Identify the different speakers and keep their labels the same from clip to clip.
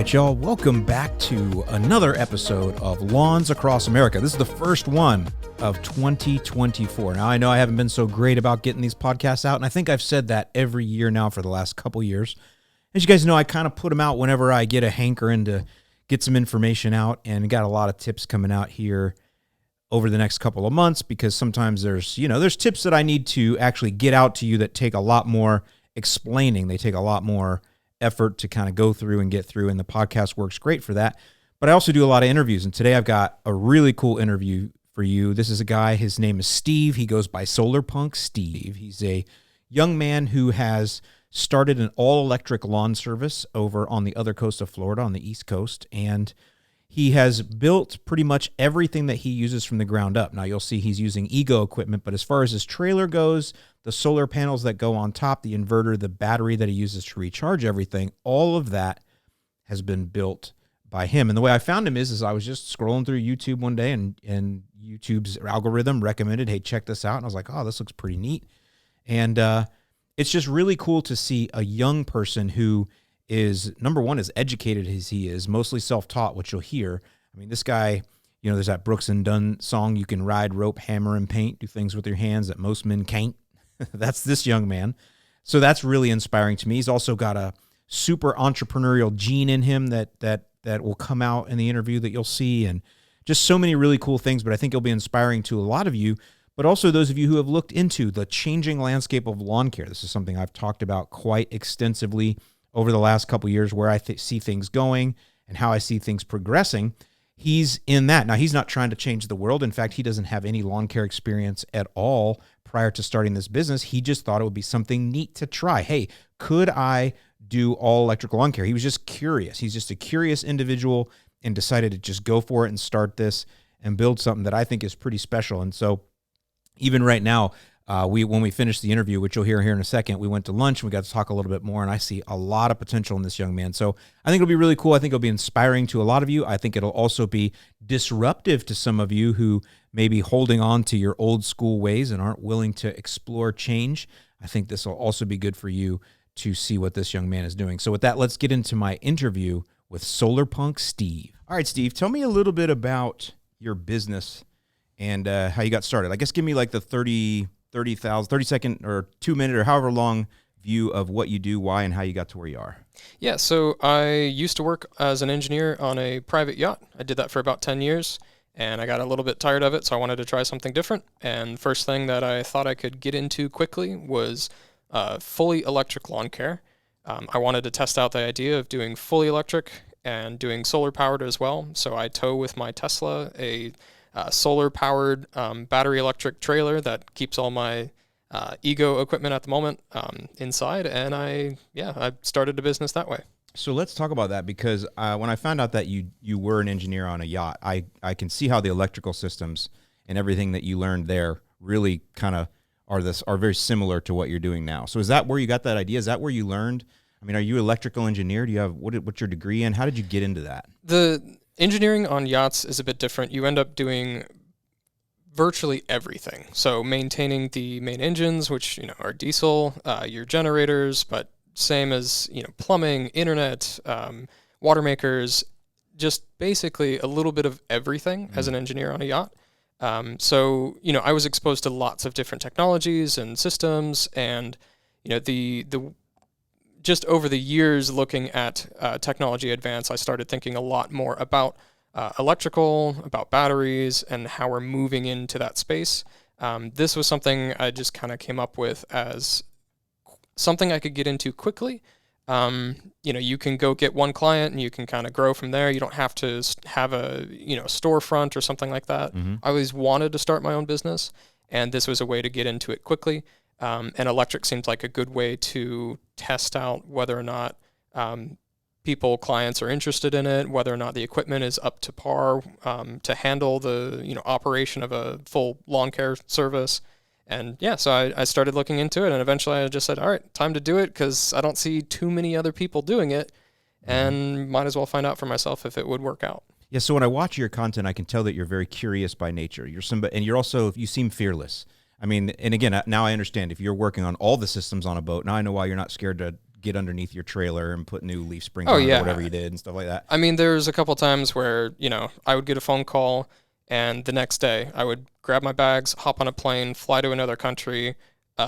Speaker 1: right, y'all. Welcome back to another episode of Lawns Across America. This is the first one of 2024. Now, I know I haven't been so great about getting these podcasts out, and I think I've said that every year now for the last couple years. As you guys know, I kind of put them out whenever I get a hankering to get some information out, and got a lot of tips coming out here over the next couple of months, because sometimes there's tips that I need to actually get out to you that take a lot more explaining. They take a lot more effort to kind of go through and get through, and the podcast works great for that. But I also do a lot of interviews, and today I've got a really cool interview for you. This is a guy, his name is Steve. He goes by Solarpunk Steve. He's a young man who has started an all-electric lawn service over on the other coast of Florida, on the East Coast, and he has built pretty much everything that he uses from the ground up. Now, you'll see he's using Ego equipment, but as far as his trailer goes, the solar panels that go on top, the inverter, the battery that he uses to recharge everything, all of that has been built by him. And the way I found him is I was just scrolling through YouTube one day, and YouTube's algorithm recommended, hey, check this out. And I was like, oh, this looks pretty neat. And it's just really cool to see a young person who is, number one, as educated as he is, mostly self-taught, which you'll hear. I mean, this guy, there's that Brooks and Dunn song, you can ride, rope, hammer, and paint, do things with your hands that most men can't. That's this young man. So that's really inspiring to me. He's also got a super entrepreneurial gene in him that will come out in the interview that you'll see, and just so many really cool things. But I think it'll be inspiring to a lot of you, but also those of you who have looked into the changing landscape of lawn care. This is something I've talked about quite extensively over the last couple of years, where I see things going and how I see things progressing. He's in that. Now, he's not trying to change the world. In fact, he doesn't have any lawn care experience at all prior to starting this business. He just thought it would be something neat to try. Hey, could I do all electric lawn care? He was just curious. He's just a curious individual and decided to just go for it and start this and build something that I think is pretty special. And so even right now, when we finished the interview, which you'll hear here in a second, we went to lunch and we got to talk a little bit more, and I see a lot of potential in this young man. So I think it'll be really cool. I think it'll be inspiring to a lot of you. I think it'll also be disruptive to some of you who may be holding on to your old school ways and aren't willing to explore change. I think this will also be good for you to see what this young man is doing. So with that, let's get into my interview with Solarpunk Steve. All right, Steve, tell me a little bit about your business and how you got started. I guess give me like the 30 second or 2 minute or however long view of what you do, why, and how you got to where you are.
Speaker 2: Yeah, so I used to work as an engineer on a private yacht. I did that for about 10 years, and I got a little bit tired of it, so I wanted to try something different. And the first thing that I thought I could get into quickly was fully electric lawn care. I wanted to test out the idea of doing fully electric and doing solar powered as well. So I tow with my Tesla a solar-powered battery electric trailer that keeps all my Ego equipment at the moment inside, and I started a business that way.
Speaker 1: So let's talk about that, because when I found out that you were an engineer on a yacht, I can see how the electrical systems and everything that you learned there really kind of are very similar to what you're doing now. So is that where you got that idea? Is that where you learned? I mean, are you an electrical engineer? Do you have what's your degree in? How did you get into that?
Speaker 2: The engineering on yachts is a bit different. You end up doing virtually everything. So maintaining the main engines, which are diesel, your generators, but same as plumbing, internet, water makers, just basically a little bit of everything as an engineer on a yacht. So I was exposed to lots of different technologies and systems, and the just over the years looking at technology advance, I started thinking a lot more about electrical, about batteries, and how we're moving into that space. This was something I just kind of came up with as something I could get into quickly. You can go get one client and you can kind of grow from there. You don't have to have a storefront or something like that. Mm-hmm. I always wanted to start my own business, and this was a way to get into it quickly. And electric seems like a good way to test out whether or not clients are interested in it, whether or not the equipment is up to par to handle the operation of a full lawn care service. And so I started looking into it, and eventually I just said, all right, time to do it, because I don't see too many other people doing it, and might as well find out for myself if it would work out.
Speaker 1: Yeah, so when I watch your content, I can tell that you're very curious by nature. You seem fearless. I mean, and again, now I understand if you're working on all the systems on a boat, now I know why you're not scared to get underneath your trailer and put new leaf springs
Speaker 2: Oh,
Speaker 1: on it
Speaker 2: yeah.
Speaker 1: or whatever you did and stuff like that?
Speaker 2: I mean, there's a couple times where, I would get a phone call, and the next day I would grab my bags, hop on a plane, fly to another country,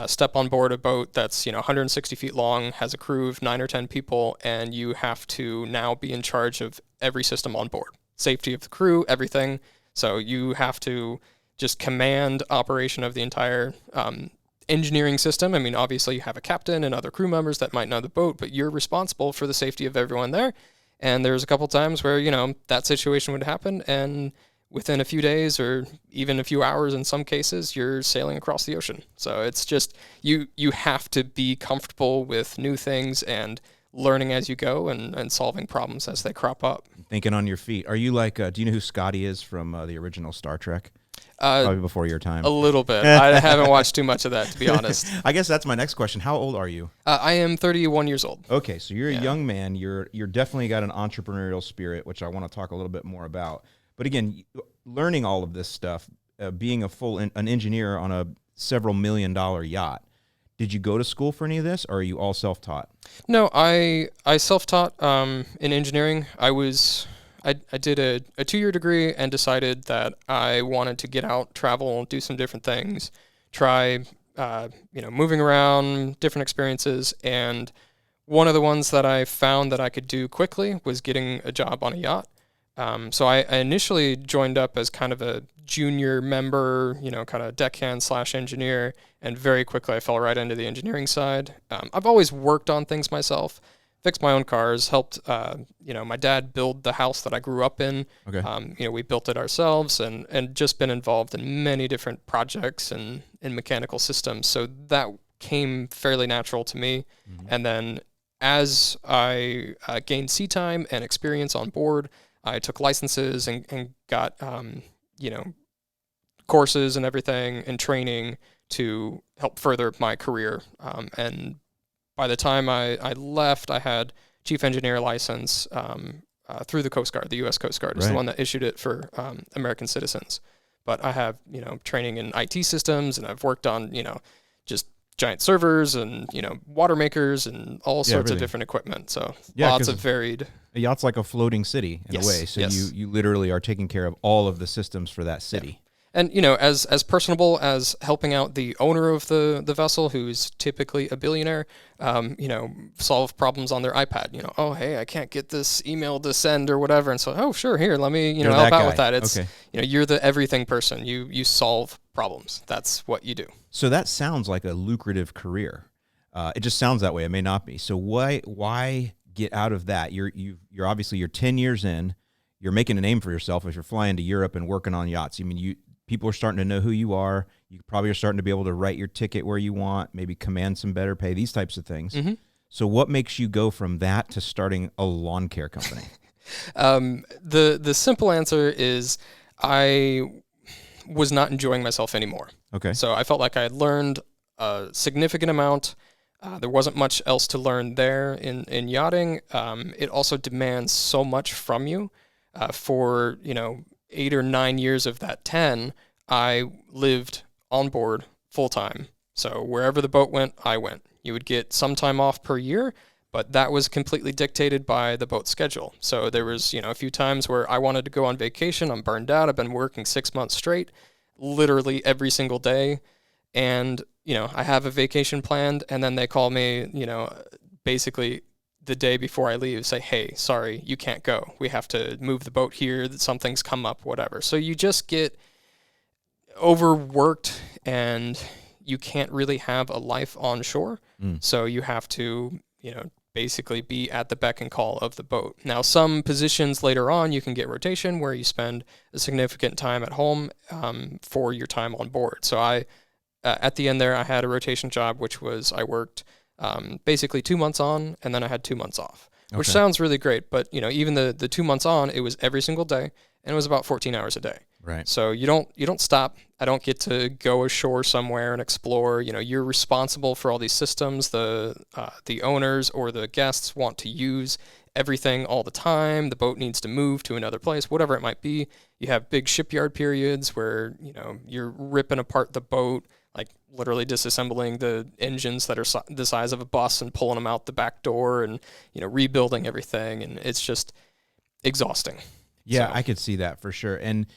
Speaker 2: step on board a boat that's, 160 feet long, has a crew of 9 or 10 people, and you have to now be in charge of every system on board. Safety of the crew, everything. So you have to just command operation of the entire engineering system. I mean, obviously you have a captain and other crew members that might know the boat, but you're responsible for the safety of everyone there. And there's a couple times where, that situation would happen, and within a few days or even a few hours in some cases, you're sailing across the ocean. So it's just, you have to be comfortable with new things and learning as you go and solving problems as they crop up.
Speaker 1: Thinking on your feet. Are you like, do you know who Scotty is from the original Star Trek? Probably before your time.
Speaker 2: A little bit. I haven't watched too much of that, to be honest.
Speaker 1: I guess that's my next question. How old are you?
Speaker 2: I am 31 years old.
Speaker 1: Okay, so you're a young man. You're definitely got an entrepreneurial spirit, which I want to talk a little bit more about. But again, learning all of this stuff, being an engineer on a several $million yacht, did you go to school for any of this, or are you all self-taught?
Speaker 2: No, I self-taught in engineering. I did a 2-year degree and decided that I wanted to get out, travel, do some different things, try, moving around, different experiences. And one of the ones that I found that I could do quickly was getting a job on a yacht. So I initially joined up as kind of a junior member, kind of deckhand / engineer, and very quickly I fell right into the engineering side. I've always worked on things myself, fixed my own cars, helped, my dad build the house that I grew up in.
Speaker 1: Okay.
Speaker 2: We built it ourselves and just been involved in many different projects and in mechanical systems. So that came fairly natural to me. Mm-hmm. And then as I gained sea time and experience on board, I took licenses and got, courses and everything and training to help further my career. And by the time I left, I had chief engineer license through the Coast Guard. The U.S. Coast Guard is the one that issued it for American citizens. But I have, training in IT systems, and I've worked on, just giant servers and, water makers and all sorts of different equipment. So lots of varied.
Speaker 1: A yacht's like a floating city in a way. So you literally are taking care of all of the systems for that city.
Speaker 2: Yeah. And, as personable as helping out the owner of the vessel, who's typically a billionaire, solve problems on their iPad. Oh, hey, I can't get this email to send or whatever. And so, oh, sure, here, let me, help out with that. It's, you're the everything person. You solve problems. That's what you do.
Speaker 1: So that sounds like a lucrative career. It just sounds that way. It may not be. So why get out of that? You're obviously, you're 10 years in. You're making a name for yourself if you're flying to Europe and working on yachts. I mean, people are starting to know who you are. You probably are starting to be able to write your ticket where you want, maybe command some better pay, these types of things. Mm-hmm. So what makes you go from that to starting a lawn care company?
Speaker 2: The simple answer is I was not enjoying myself anymore.
Speaker 1: Okay.
Speaker 2: So I felt like I had learned a significant amount. There wasn't much else to learn there in yachting. It also demands so much from you. For 8 or 9 years of that 10, I lived on board full time. So wherever the boat went, I went. You would get some time off per year, but that was completely dictated by the boat schedule. So there was, a few times where I wanted to go on vacation. I'm burned out. I've been working 6 months straight, literally every single day. And, I have a vacation planned, and then they call me, basically the day before I leave, say, hey, sorry, you can't go. We have to move the boat here. Something's come up, whatever. So you just get overworked, and you can't really have a life on shore. So you have to, basically be at the beck and call of the boat. Now, some positions later on, you can get rotation where you spend a significant time at home for your time on board. So at the end there, I had a rotation job, which was I worked basically 2 months on, and then I had 2 months off, which sounds really great. But, even the 2 months on, it was every single day, and it was about 14 hours a day.
Speaker 1: Right.
Speaker 2: So you don't stop. I don't get to go ashore somewhere and explore. You're responsible for all these systems the owners or the guests want to use everything all the time. The boat needs to move to another place, whatever it might be. You have big shipyard periods where, you're ripping apart the boat, like literally disassembling the engines that are the size of a bus and pulling them out the back door and, rebuilding everything. And it's just exhausting.
Speaker 1: Yeah,
Speaker 2: So,
Speaker 1: I could see that for sure. And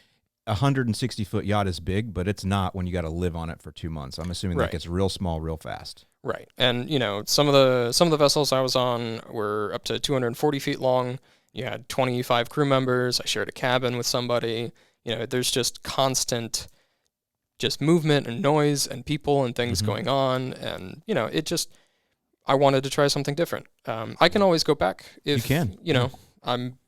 Speaker 1: a 160-foot yacht is big, but it's not when you got to live on it for 2 months. I'm assuming that
Speaker 2: Right.
Speaker 1: gets real small real fast.
Speaker 2: right. And, some of the vessels I was on were up to 240 feet long. You had 25 crew members. I shared a cabin with somebody. There's just constant just movement and noise and people and things going on. And, I wanted to try something different. I can always go back if,
Speaker 1: You can.
Speaker 2: I'm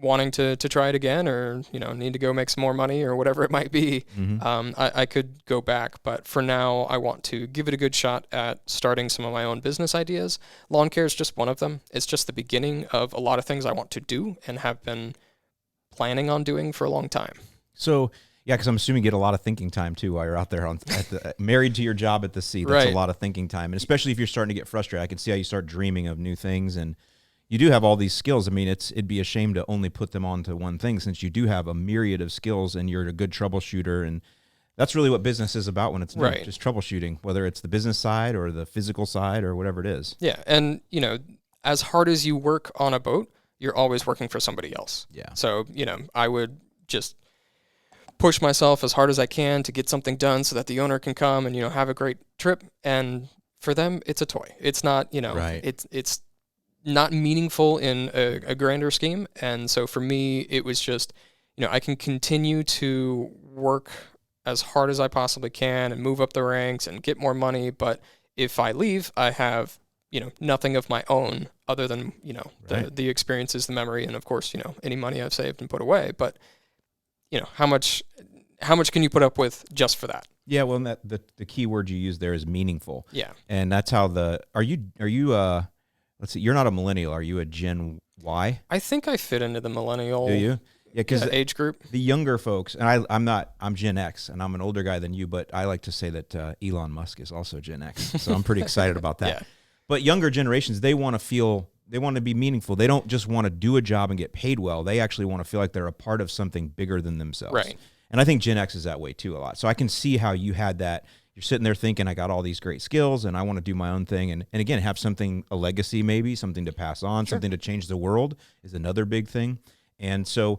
Speaker 2: wanting to try it again, or, need to go make some more money or whatever it might be. I could go back, but for now I want to give it a good shot at starting some of my own business ideas. Lawn care is just one of them. It's just the beginning of a lot of things I want to do and have been planning on doing for a long time.
Speaker 1: So, yeah, because I'm assuming you get a lot of thinking time too while you're out there married to your job at the sea. That's
Speaker 2: Right.
Speaker 1: a lot of thinking time, and especially if you're starting to get frustrated, I can see how you start dreaming of new things. And you do have all these skills. I mean, it'd be a shame to only put them onto one thing, since you do have a myriad of skills and you're a good troubleshooter. And that's really what business is about when it's new,
Speaker 2: Right.
Speaker 1: just troubleshooting, whether it's the business side or the physical side or whatever it is.
Speaker 2: Yeah, and as hard as you work on a boat, you're always working for somebody else.
Speaker 1: Yeah.
Speaker 2: So, I would just push myself as hard as I can to get something done so that the owner can come and, have a great trip. And for them, it's a toy. It's not,
Speaker 1: Right.
Speaker 2: it's not meaningful in a grander scheme. And so for me, it was just, I can continue to work as hard as I possibly can and move up the ranks and get more money. But if I leave, I have, nothing of my own other than,
Speaker 1: Right.
Speaker 2: the experiences, the memory, and of course, any money I've saved and put away. But, how much can you put up with just for that?
Speaker 1: Yeah, well, and the key word you use there is meaningful.
Speaker 2: Yeah.
Speaker 1: And that's how are you let's see, you're not a millennial, are you a Gen Y?
Speaker 2: I think I fit into the millennial
Speaker 1: Do you? Yeah, because
Speaker 2: age group.
Speaker 1: the younger folks, and I'm Gen X, and I'm an older guy than you, but I like to say that Elon Musk is also Gen X, so I'm pretty excited about that.
Speaker 2: Yeah.
Speaker 1: But younger generations, they want to be meaningful. They don't just want to do a job and get paid well. They actually want to feel like they're a part of something bigger than themselves.
Speaker 2: Right.
Speaker 1: And I think Gen X is that way too a lot. So I can see how you had that. You're sitting there thinking, I got all these great skills and I want to do my own thing. And again, have a legacy maybe, something to pass on,
Speaker 2: Sure.
Speaker 1: something to change the world is another big thing. And so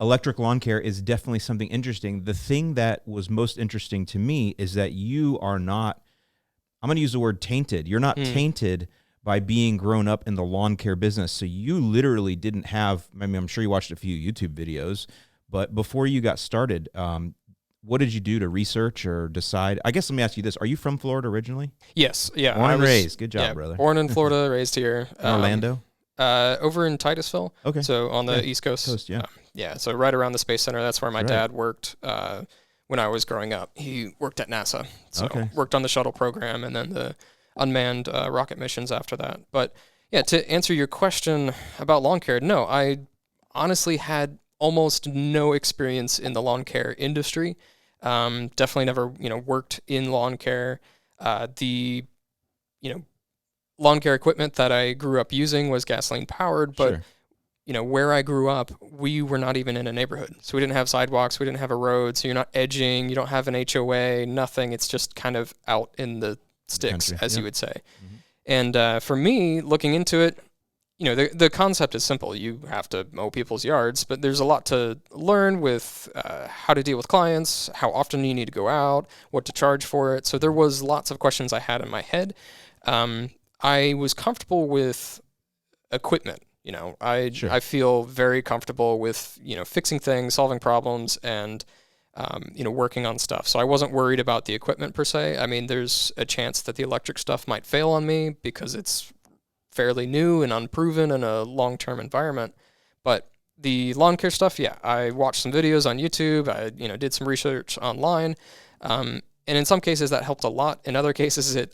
Speaker 1: electric lawn care is definitely something interesting. The thing that was most interesting to me is that you are not, I'm going to use the word tainted. You're not tainted by being grown up in the lawn care business. So you literally didn't have, I'm sure you watched a few YouTube videos, but before you got started, what did you do to research or decide? I guess let me ask you this. Are you from Florida originally?
Speaker 2: Yes. Yeah.
Speaker 1: Born and raised. Good job,
Speaker 2: yeah,
Speaker 1: brother.
Speaker 2: Born in Florida, raised here.
Speaker 1: In Orlando?
Speaker 2: Over in Titusville.
Speaker 1: Okay.
Speaker 2: So on the
Speaker 1: Yeah.
Speaker 2: East Coast.
Speaker 1: Yeah.
Speaker 2: Yeah. So right around the Space Center. That's where my
Speaker 1: Right.
Speaker 2: dad worked when I was growing up. He worked at NASA. So
Speaker 1: Okay.
Speaker 2: worked on the shuttle program and then the unmanned rocket missions after that. But yeah, to answer your question about lawn care, no, I honestly had almost no experience in the lawn care industry. Definitely never, worked in lawn care. The lawn care equipment that I grew up using was gasoline powered, but
Speaker 1: Sure.
Speaker 2: where I grew up, we were not even in a neighborhood. So we didn't have sidewalks, we didn't have a road, so you're not edging, you don't have an HOA, nothing. It's just kind of out in the sticks,
Speaker 1: country,
Speaker 2: as
Speaker 1: yeah.
Speaker 2: you would say.
Speaker 1: Mhm.
Speaker 2: And for me, looking into it, the concept is simple. You have to mow people's yards, but there's a lot to learn with how to deal with clients, how often you need to go out, what to charge for it. So there was lots of questions I had in my head. I was comfortable with equipment.
Speaker 1: Sure.
Speaker 2: I feel very comfortable with, fixing things, solving problems, and, working on stuff. So I wasn't worried about the equipment per se. I mean, there's a chance that the electric stuff might fail on me because it's fairly new and unproven in a long-term environment. But the lawn care stuff, yeah, I watched some videos on YouTube. I, did some research online. And in some cases that helped a lot. In other cases, it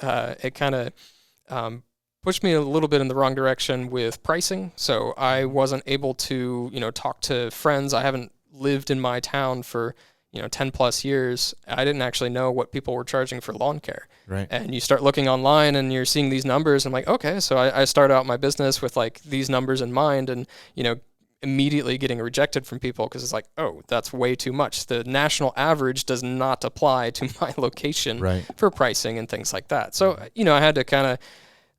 Speaker 2: kind of pushed me a little bit in the wrong direction with pricing. So I wasn't able to, talk to friends. I haven't lived in my town for, 10 plus years, I didn't actually know what people were charging for lawn care.
Speaker 1: Right.
Speaker 2: And you start looking online and you're seeing these numbers. I'm like, okay, so I start out my business with like these numbers in mind, and, immediately getting rejected from people because it's like, oh, that's way too much. The national average does not apply to my location
Speaker 1: Right.
Speaker 2: for pricing and things like that. So, I had to kind of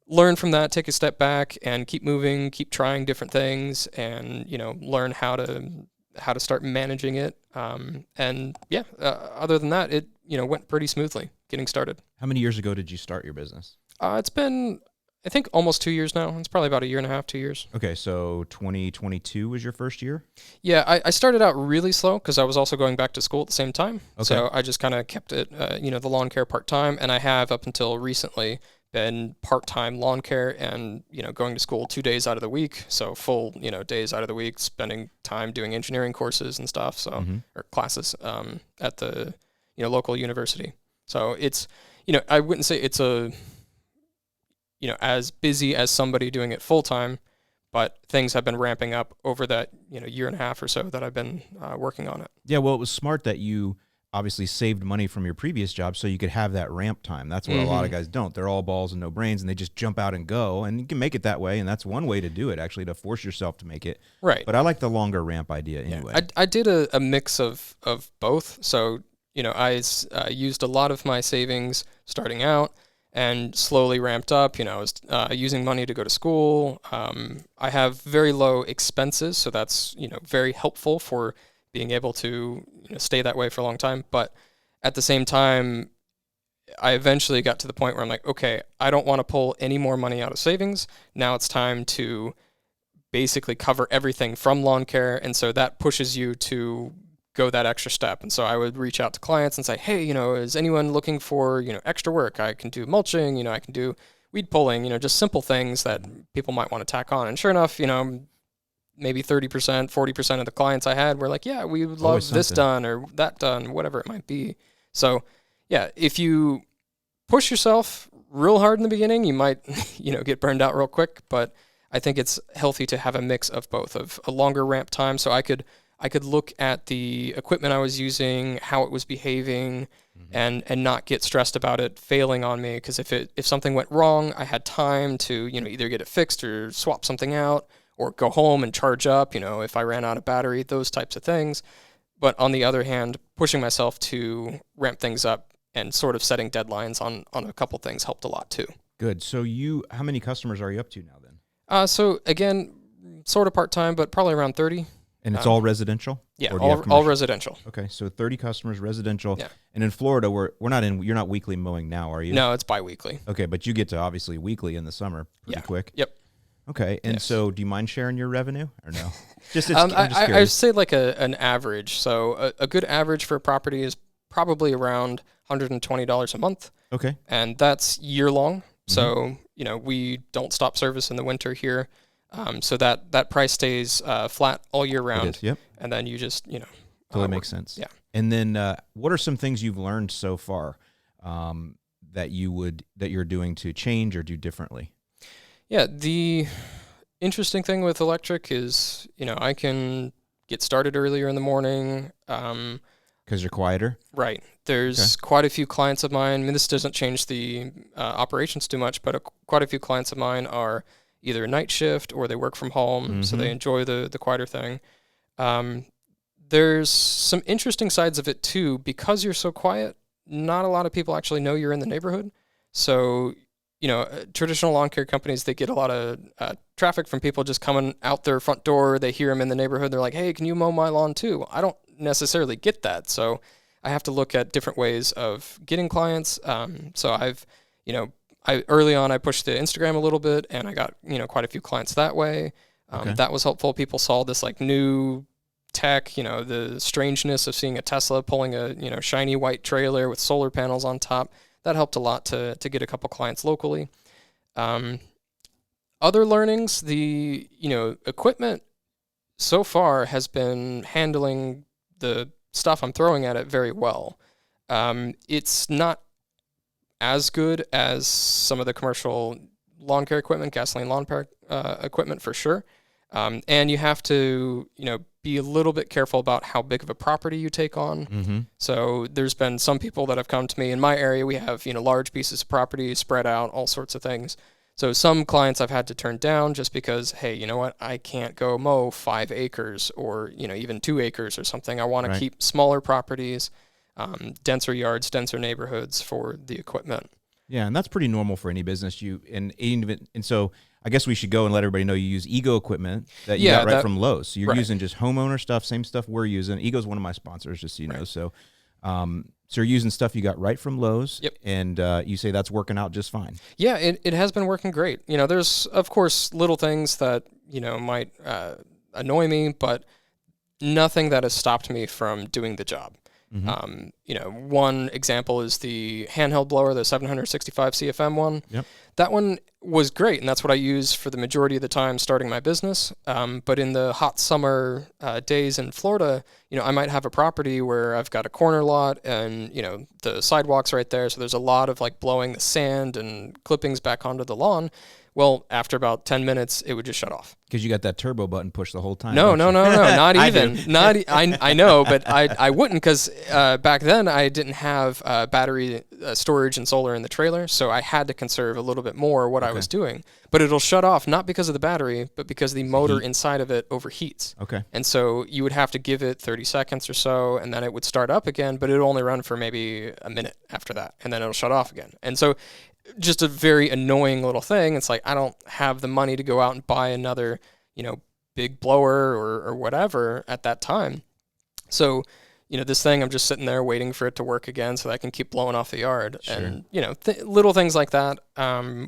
Speaker 2: learn from that, take a step back and keep moving, keep trying different things, and, learn how to start managing it. Other than that, it, went pretty smoothly getting started.
Speaker 1: How many years ago did you start your business?
Speaker 2: It's been, I think, almost 2 years now. It's probably about a year and a half, 2 years.
Speaker 1: Okay, so 2022 was your first year?
Speaker 2: Yeah, I started out really slow because I was also going back to school at the same time.
Speaker 1: Okay.
Speaker 2: So I just kind of kept it, the lawn care part-time, and I have up until recently been part-time lawn care and, going to school 2 days out of the week. So full, days out of the week, spending time doing engineering courses and stuff, so or classes at the, local university. So it's, I wouldn't say it's a, as busy as somebody doing it full-time, but things have been ramping up over that, year and a half or so that I've been working on it.
Speaker 1: Yeah, well, it was smart that you obviously saved money from your previous job so you could have that ramp time. That's what a lot of guys don't. They're all balls and no brains, and they just jump out and go, and you can make it that way, and that's one way to do it, actually, to force yourself to make it.
Speaker 2: Right.
Speaker 1: But I like the longer ramp idea anyway.
Speaker 2: Yeah. I did a mix of both. So, I used a lot of my savings starting out and slowly ramped up. I was using money to go to school. I have very low expenses, so that's, very helpful for being able to stay that way for a long time. But at the same time, I eventually got to the point where I'm like, okay, I don't want to pull any more money out of savings. Now it's time to basically cover everything from lawn care. And so that pushes you to go that extra step. And so I would reach out to clients and say, hey, is anyone looking for, extra work? I can do mulching, I can do weed pulling, just simple things that people might want to tack on. And sure enough, maybe 30%, 40% of the clients I had were like, yeah, we would love this done or that done, whatever it might be. So yeah, if you push yourself real hard in the beginning, you might, get burned out real quick, but I think it's healthy to have a mix of both, of a longer ramp time. So I could look at the equipment I was using, how it was behaving, and not get stressed about it failing on me. Because if something went wrong, I had time to either get it fixed or swap something out, or go home and charge up, if I ran out of battery, those types of things. But on the other hand, pushing myself to ramp things up and sort of setting deadlines on a couple things helped a lot too.
Speaker 1: Good. So how many customers are you up to now then?
Speaker 2: So again, sort of part-time, but probably around 30.
Speaker 1: And it's all residential?
Speaker 2: Yeah, all residential.
Speaker 1: Okay, so 30 customers, residential.
Speaker 2: Yeah.
Speaker 1: And in Florida, you're not weekly mowing now, are you?
Speaker 2: No, it's bi-weekly.
Speaker 1: Okay, but you get to obviously weekly in the summer pretty quick.
Speaker 2: Yep.
Speaker 1: Okay, and so do you mind sharing your revenue or no?
Speaker 2: I say like an average. So a good average for a property is probably around $120 a month.
Speaker 1: Okay.
Speaker 2: And that's year long. So, we don't stop service in the winter here. So that price stays flat all year round.
Speaker 1: It is, yep.
Speaker 2: And then you just,
Speaker 1: Totally makes sense.
Speaker 2: Yeah.
Speaker 1: And then what are some things you've learned so far that you're doing to change or do differently?
Speaker 2: Yeah, the interesting thing with electric is, I can get started earlier in the morning.
Speaker 1: Because you're quieter?
Speaker 2: Right. There's quite a few clients of mine. I mean, this doesn't change the operations too much, but quite a few clients of mine are either night shift or they work from home, so they enjoy the quieter thing. There's some interesting sides of it too. Because you're so quiet, not a lot of people actually know you're in the neighborhood. So, traditional lawn care companies, they get a lot of traffic from people just coming out their front door. They hear them in the neighborhood. They're like, hey, can you mow my lawn too? I don't necessarily get that. So I have to look at different ways of getting clients. So early on, I pushed the Instagram a little bit and I got, quite a few clients that way. That was helpful. People saw this like new tech, the strangeness of seeing a Tesla pulling a, shiny white trailer with solar panels on top. That helped a lot to get a couple clients locally. Other learnings, the, equipment so far has been handling the stuff I'm throwing at it very well. It's not as good as some of the commercial lawn care equipment, gasoline lawn care equipment for sure. And you have to, be a little bit careful about how big of a property you take on.
Speaker 1: Mm-hmm.
Speaker 2: So there's been some people that have come to me in my area. We have, large pieces of property spread out, all sorts of things. So some clients I've had to turn down just because, hey, you know what? I can't go mow 5 acres or, even 2 acres or something. I want to keep smaller properties, denser yards, denser neighborhoods for the equipment.
Speaker 1: Yeah, and that's pretty normal for any business. And so I guess we should go and let everybody know you use Ego equipment that you got from Lowe's. So you're using just homeowner stuff, same stuff we're using. Ego's one of my sponsors, just so you know. So, so you're using stuff you got right from Lowe's, and you say that's working out just fine.
Speaker 2: Yeah, it has been working great. There's of course little things that might annoy me, but nothing that has stopped me from doing the job. Mm-hmm. One example is the handheld blower, the 765 CFM one.
Speaker 1: Yep.
Speaker 2: That one was great, and that's what I use for the majority of the time starting my business. But in the hot summer days in Florida, I might have a property where I've got a corner lot and, the sidewalk's right there. So there's a lot of blowing the sand and clippings back onto the lawn. Well, after about 10 minutes, it would just shut off.
Speaker 1: Because you got that turbo button pushed the whole time.
Speaker 2: No, not even. I know, but I wouldn't because back then I didn't have battery storage and solar in the trailer, so I had to conserve a little bit more what I was doing. But it'll shut off not because of the battery, but because the motor inside of it overheats.
Speaker 1: Okay.
Speaker 2: And so you would have to give it 30 seconds or so, and then it would start up again, but it'll only run for maybe a minute after that, and then it'll shut off again. And so just a very annoying little thing. It's I don't have the money to go out and buy another, big blower or whatever at that time. So, this thing, I'm just sitting there waiting for it to work again so that I can keep blowing off the yard. Sure. And, little things like that.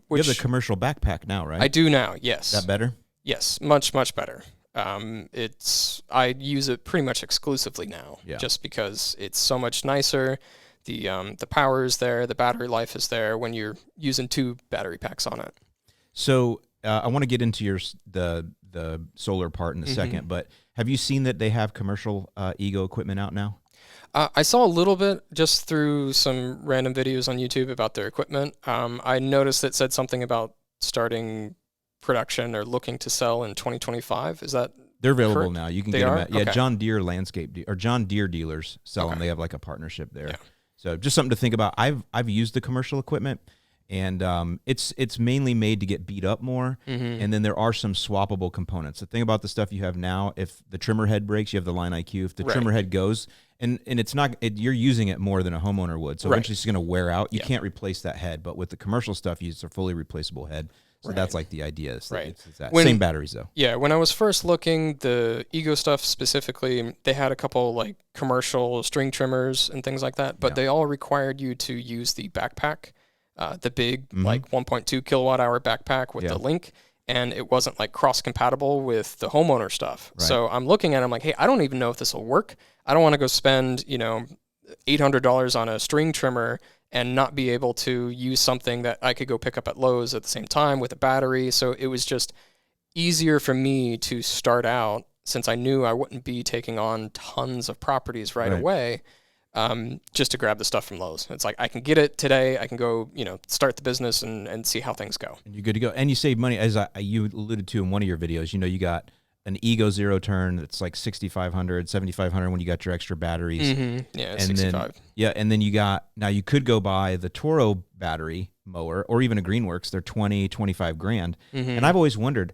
Speaker 1: Which you have a commercial backpack now, right?
Speaker 2: I do now, yes.
Speaker 1: Is that better?
Speaker 2: Yes, much, much better. I use it pretty much exclusively now, just because it's so much nicer. The power is there, the battery life is there when you're using 2 battery packs on it.
Speaker 1: So I want to get into the solar part in a second, but have you seen that they have commercial Ego equipment out now?
Speaker 2: I saw a little bit just through some random videos on YouTube about their equipment. I noticed it said something about starting production or looking to sell in 2025. Is that
Speaker 1: They're available
Speaker 2: correct?
Speaker 1: now. You can
Speaker 2: They
Speaker 1: get
Speaker 2: are?
Speaker 1: them at
Speaker 2: Okay.
Speaker 1: John Deere or John Deere dealers sell them. They have a partnership there.
Speaker 2: Yeah.
Speaker 1: So just something to think about. I've used the commercial equipment, and it's mainly made to get beat up more, and then there are some swappable components. The thing about the stuff you have now, if the trimmer head breaks, you have the Line IQ. If the trimmer head goes, and it's not, you're using it more than a homeowner would, so eventually it's going to wear out. You can't replace that head, but with the commercial stuff, it's a fully replaceable head. So that's the idea. It's that. Same batteries though.
Speaker 2: Yeah, when I was first looking, the Ego stuff specifically, they had a couple commercial string trimmers and things like that, but they all required you to use the backpack, the big 1.2 kilowatt hour backpack with the link, and it wasn't cross compatible with the homeowner stuff. Right. So I'm looking at it, I'm like, hey, I don't even know if this will work. I don't want to go spend $800 on a string trimmer and not be able to use something that I could go pick up at Lowe's at the same time with a battery. So it was just easier for me to start out, since I knew I wouldn't be taking on tons of properties right away, just to grab the stuff from Lowe's. It's I can get it today. I can go, start the business and see how things go.
Speaker 1: And you're good to go. And you save money, as you alluded to in one of your videos. You got an Ego zero turn that's $6,500, $7,500 when you got your extra batteries.
Speaker 2: Yeah,
Speaker 1: and
Speaker 2: 65.
Speaker 1: And then now you could go buy the Toro battery mower or even a Greenworks. They're $20,000, $25,000. And I've always wondered,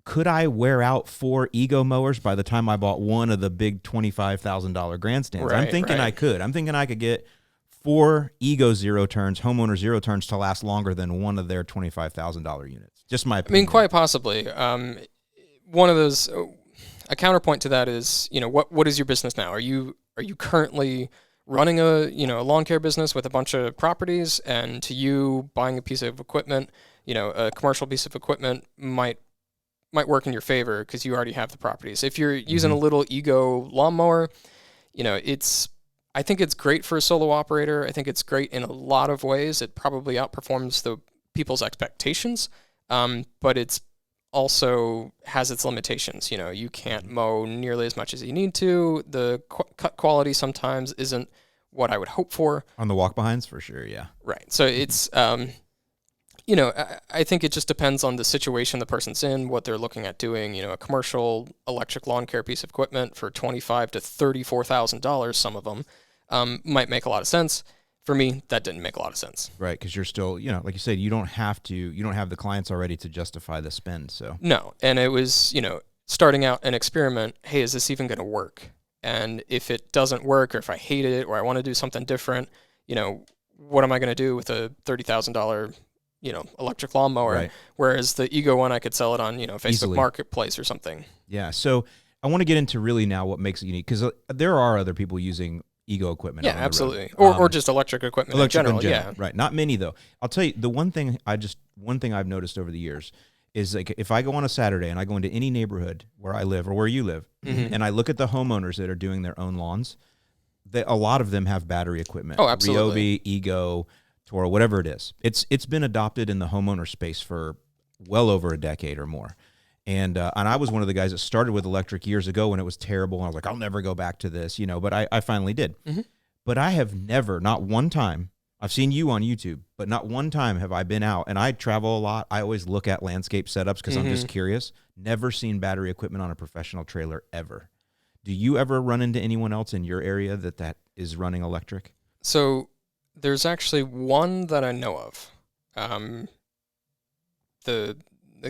Speaker 1: could I wear out 4 Ego mowers by the time I bought one of the big $25,000 grandstands? I'm thinking I could. I'm thinking I could get 4 Ego zero turns, homeowner zero turns, to last longer than one of their $25,000 units. Just my opinion.
Speaker 2: I mean, quite possibly. One of those, a counterpoint to that is, what is your business now? Are you currently running a lawn care business with a bunch of properties, and to you buying a piece of equipment, a commercial piece of equipment might work in your favor because you already have the properties. If you're using a little Ego lawnmower, I think it's great for a solo operator. I think it's great in a lot of ways. It probably outperforms the people's expectations, but it's also has its limitations. You can't mow nearly as much as you need to. The cut quality sometimes isn't what I would hope for.
Speaker 1: On the walk behinds, for sure, yeah.
Speaker 2: Right. So it's, I think it just depends on the situation the person's in, what they're looking at doing. A commercial electric lawn care piece of equipment for $25,000 to $34,000, some of them, might make a lot of sense. For me, that didn't make a lot of sense.
Speaker 1: Right, because you're still, like you said, you don't have the clients already to justify the spend. So
Speaker 2: no, and it was, starting out an experiment. Hey, is this even going to work? And if it doesn't work, or if I hate it, or I want to do something different, what am I going to do with a $30,000 electric lawnmower?
Speaker 1: Right.
Speaker 2: Whereas the Ego one, I could sell it on, Facebook
Speaker 1: Easily.
Speaker 2: Marketplace or something.
Speaker 1: Yeah. So I want to get into really now what makes it unique, because there are other people using Ego equipment.
Speaker 2: Yeah,
Speaker 1: out on the
Speaker 2: absolutely.
Speaker 1: road.
Speaker 2: Or just electric equipment in general. Yeah.
Speaker 1: Right. Not many though. I'll tell you the one thing I've noticed over the years is, like, if I go on a Saturday and I go into any neighborhood where I live or where you live, and I look at the homeowners that are doing their own lawns, that a lot of them have battery equipment.
Speaker 2: Oh, absolutely.
Speaker 1: Ryobi, Ego, Toro, whatever it is. It's been adopted in the homeowner space for well over a decade or more. And I was one of the guys that started with electric years ago when it was terrible. And I was like, I'll never go back to this, but I finally did. But I have never, not one time, I've seen you on YouTube, but not one time have I been out. And I travel a lot. I always look at landscape setups because I'm just curious. Never seen battery equipment on a professional trailer ever. Do you ever run into anyone else in your area that is running electric?
Speaker 2: So there's actually one that I know of. The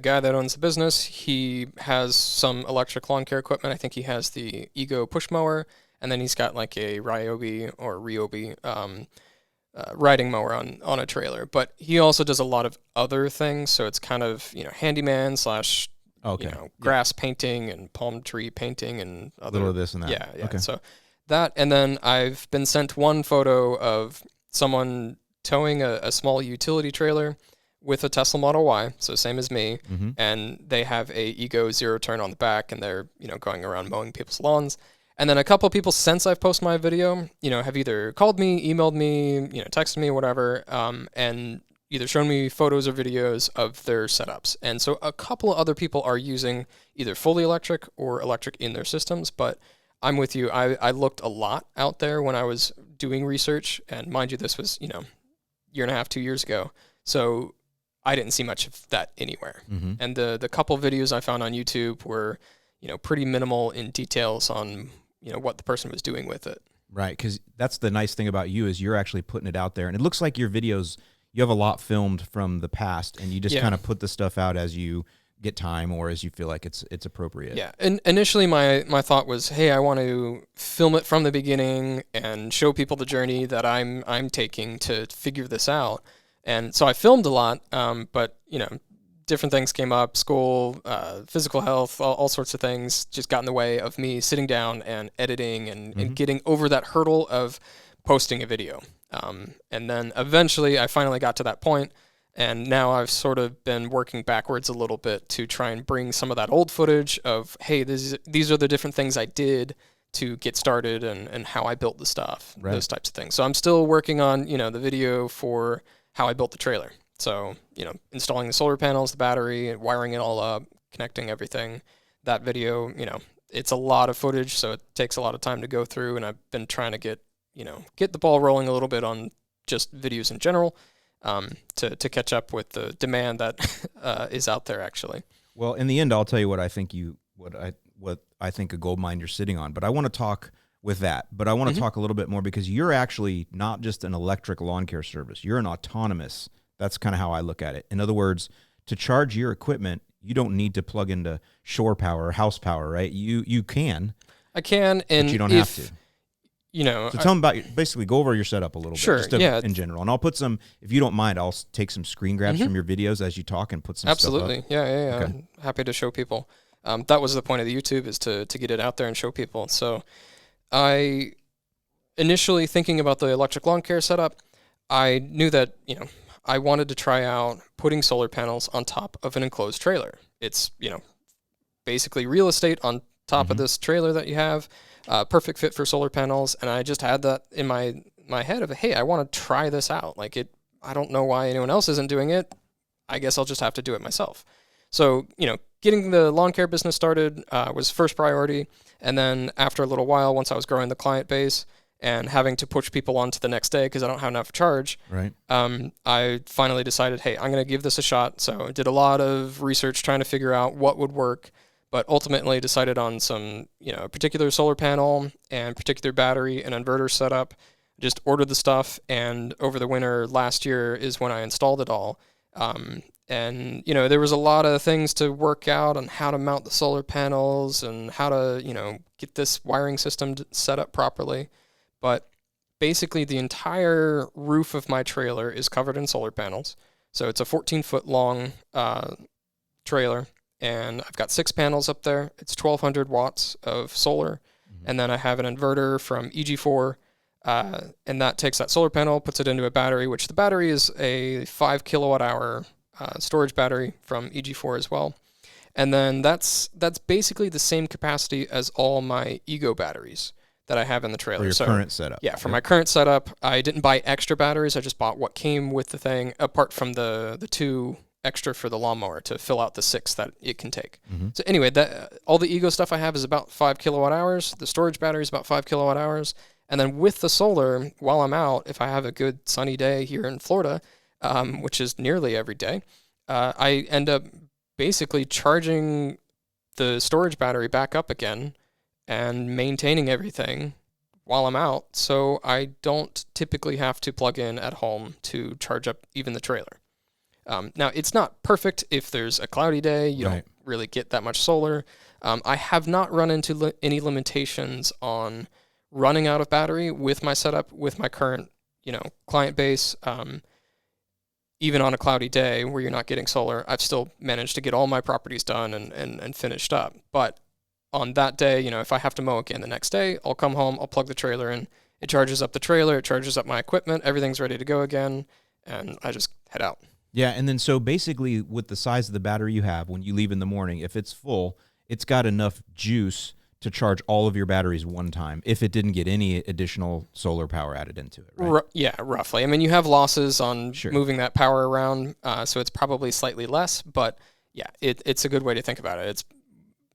Speaker 2: guy that owns the business, he has some electric lawn care equipment. I think he has the Ego push mower, and then he's got like a Ryobi riding mower on a trailer. But he also does a lot of other things, so it's kind of handyman / grass painting and palm tree painting and other
Speaker 1: little of this and that.
Speaker 2: Yeah.
Speaker 1: Okay.
Speaker 2: So that, and then I've been sent one photo of someone towing a small utility trailer with a Tesla Model Y, so same as me, and they have a Ego zero turn on the back, and they're going around mowing people's lawns. And then a couple of people since I've posted my video, have either called me, emailed me, texted me, whatever, and either shown me photos or videos of their setups. And so a couple of other people are using either fully electric or electric in their systems, but I'm with you. I looked a lot out there when I was doing research, and mind you, this was, year and a half, 2 years ago. So I didn't see much of that anywhere. And the couple of videos I found on YouTube were, pretty minimal in details on, what the person was doing with it.
Speaker 1: Right, because that's the nice thing about you is you're actually putting it out there. And it looks like your videos, you have a lot filmed from the past, and you just kind of put the stuff out as you get time or as you feel like it's appropriate.
Speaker 2: Yeah, and initially my thought was, hey, I want to film it from the beginning and show people the journey that I'm taking to figure this out. And so I filmed a lot, but, different things came up, school, physical health, all sorts of things just got in the way of me sitting down and editing and getting over that hurdle of posting a video. And then eventually I finally got to that point, and now I've sort of been working backwards a little bit to try and bring some of that old footage of, hey, these are the different things I did to get started and how I built the stuff, those types of things. So I'm still working on, the video for how I built the trailer. So, installing the solar panels, the battery, wiring it all up, connecting everything. That video, it's a lot of footage, so it takes a lot of time to go through, and I've been trying to get the ball rolling a little bit on just videos in general, to catch up with the demand that is out there actually.
Speaker 1: Well, in the end, I'll tell you what I think what I think a gold mine you're sitting on. But I want to talk with that. But I want to talk a little bit more because you're actually not just an electric lawn care service. You're an autonomous. That's kind of how I look at it. In other words, to charge your equipment, you don't need to plug into shore power or house power, right? You can.
Speaker 2: I can, and
Speaker 1: but you don't have to.
Speaker 2: So
Speaker 1: tell them about basically go over your setup a little bit, just in general. And I'll put some, if you don't mind, I'll take some screen grabs from your videos as you talk and put some stuff up.
Speaker 2: Absolutely, yeah. Okay. I'm happy to show people. That was the point of the YouTube, is to get it out there and show people. So I initially, thinking about the electric lawn care setup, I knew that, I wanted to try out putting solar panels on top of an enclosed trailer. It's, basically real estate on top of this trailer that you have, perfect fit for solar panels. And I just had that in my head of, hey, I want to try this out. I don't know why anyone else isn't doing it. I guess I'll just have to do it myself. So, getting the lawn care business started was first priority. And then after a little while, once I was growing the client base and having to push people on to the next day because I don't have enough charge,
Speaker 1: Right.
Speaker 2: I finally decided, hey, I'm going to give this a shot. So I did a lot of research trying to figure out what would work, but ultimately decided on some, a particular solar panel and particular battery and inverter setup. Just ordered the stuff, and over the winter last year is when I installed it all. And there was a lot of things to work out on how to mount the solar panels and how to, get this wiring system set up properly. But basically the entire roof of my trailer is covered in solar panels. So it's a 14-foot long trailer, and I've got 6 panels up there. It's 1,200 watts of solar. And then I have an inverter from EG4, and that takes that solar panel, puts it into a battery, which the battery is a 5 kilowatt hour storage battery from EG4 as well. And then that's basically the same capacity as all my Ego batteries that I have in the trailer.
Speaker 1: For your current setup.
Speaker 2: Yeah, for my current setup, I didn't buy extra batteries. I just bought what came with the thing, apart from the 2 extra for the lawnmower to fill out the 6 that it can take. So anyway, that all the Ego stuff I have is about 5 kilowatt hours. The storage battery is about 5 kilowatt hours. And then with the solar, while I'm out, if I have a good sunny day here in Florida, which is nearly every day, I end up basically charging the storage battery back up again and maintaining everything while I'm out, so I don't typically have to plug in at home to charge up even the trailer. Now, it's not perfect if there's a cloudy day. You don't really get that much solar. I have not run into any limitations on running out of battery with my setup, with my current, client base. Even on a cloudy day where you're not getting solar, I've still managed to get all my properties done and finished up. But on that day, if I have to mow again the next day, I'll come home, I'll plug the trailer in, it charges up the trailer, it charges up my equipment, everything's ready to go again, and I just head out.
Speaker 1: Yeah, and then so basically with the size of the battery you have, when you leave in the morning, if it's full, it's got enough juice to charge all of your batteries one time if it didn't get any additional solar power added into it, right?
Speaker 2: Yeah, roughly. I mean, you have losses on moving that power around, so it's probably slightly less, but yeah, it's a good way to think about it. It's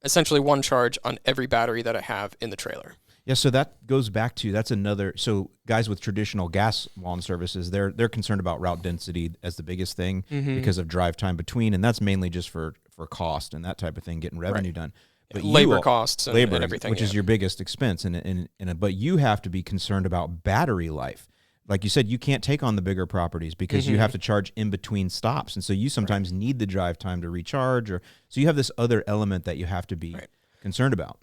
Speaker 2: essentially one charge on every battery that I have in the trailer.
Speaker 1: Yeah, so that goes back to, that's another, so guys with traditional gas lawn services, they're concerned about route density as the biggest thing because of drive time between, and that's mainly just for cost and that type of thing, getting revenue done. But
Speaker 2: labor costs and everything.
Speaker 1: Which is your biggest expense. But you have to be concerned about battery life. Like you said, you can't take on the bigger properties because you have to charge in between stops. And so you sometimes need the drive time to recharge. So you have this other element that you have to be concerned about.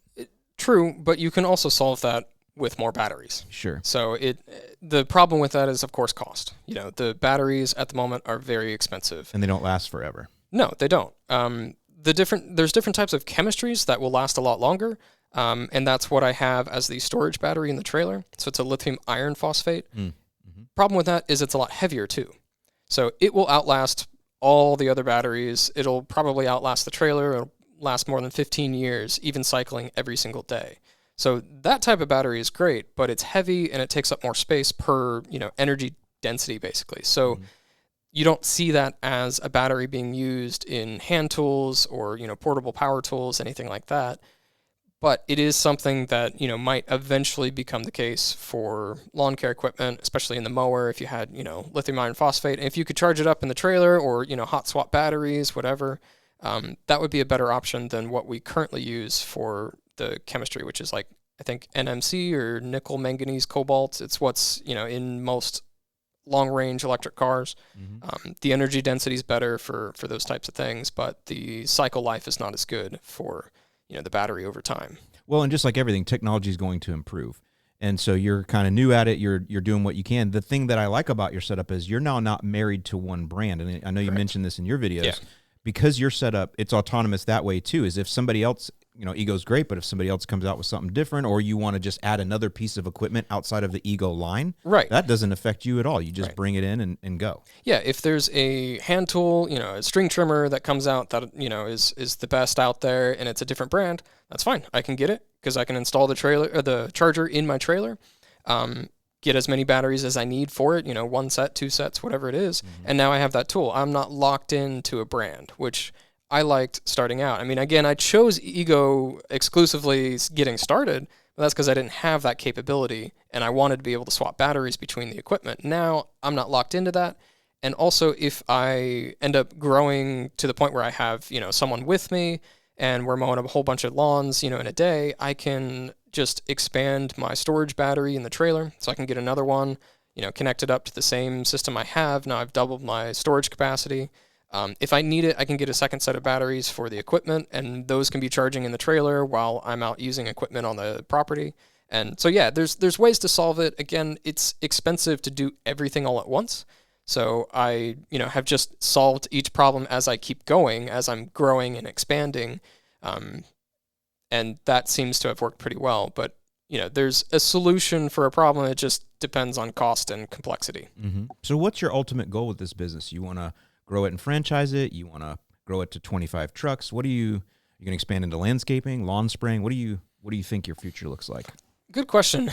Speaker 2: True, but you can also solve that with more batteries.
Speaker 1: Sure.
Speaker 2: So the problem with that is, of course, cost. The batteries at the moment are very expensive.
Speaker 1: And they don't last forever.
Speaker 2: No, they don't. There's different types of chemistries that will last a lot longer, and that's what I have as the storage battery in the trailer. So it's a lithium iron phosphate. Problem with that is it's a lot heavier too. So it will outlast all the other batteries. It'll probably outlast the trailer. It'll last more than 15 years, even cycling every single day. So that type of battery is great, but it's heavy and it takes up more space per, energy density basically. So you don't see that as a battery being used in hand tools or, portable power tools, anything like that. But it is something that, might eventually become the case for lawn care equipment, especially in the mower, if you had, lithium iron phosphate. And if you could charge it up in the trailer or, hot swap batteries, whatever, that would be a better option than what we currently use for the chemistry, which is like, I think NMC or nickel, manganese, cobalt. It's what's, in most long-range electric cars. The energy density is better for those types of things, but the cycle life is not as good for the battery over time.
Speaker 1: Well, and just like everything, technology is going to improve, and so you're kind of new at it. You're doing what you can. The thing that I like about your setup is you're now not married to one brand, and I know you mentioned this in your videos. Because your setup, it's autonomous that way too. Is if somebody else, Ego's great, but if somebody else comes out with something different, or you want to just add another piece of equipment outside of the Ego line, that doesn't affect you at all. You just bring it in and go. Yeah,
Speaker 2: if there's a hand tool, a string trimmer that comes out that is the best out there, and it's a different brand, that's fine. I can get it because I can install the trailer or the charger in my trailer. Get as many batteries as I need for it, 1 set, 2 sets, whatever it is. And now I have that tool. I'm not locked into a brand, which I liked starting out. I mean, again, I chose Ego exclusively getting started, but that's because I didn't have that capability and I wanted to be able to swap batteries between the equipment. Now I'm not locked into that. And also, if I end up growing to the point where I have, someone with me and we're mowing a whole bunch of lawns, in a day, I can just expand my storage battery in the trailer so I can get another one, connected up to the same system I have. Now I've doubled my storage capacity. If I need it, I can get a second set of batteries for the equipment, and those can be charging in the trailer while I'm out using equipment on the property. And so, yeah, there's ways to solve it. Again, it's expensive to do everything all at once. So I, have just solved each problem as I keep going, as I'm growing and expanding. And that seems to have worked pretty well. But, there's a solution for a problem. It just depends on cost and complexity.
Speaker 1: Mm-hmm. So what's your ultimate goal with this business? You want to grow it and franchise it? You want to grow it to 25 trucks? What are you going to expand into landscaping, lawn spraying? What do you think your future looks like?
Speaker 2: Good question.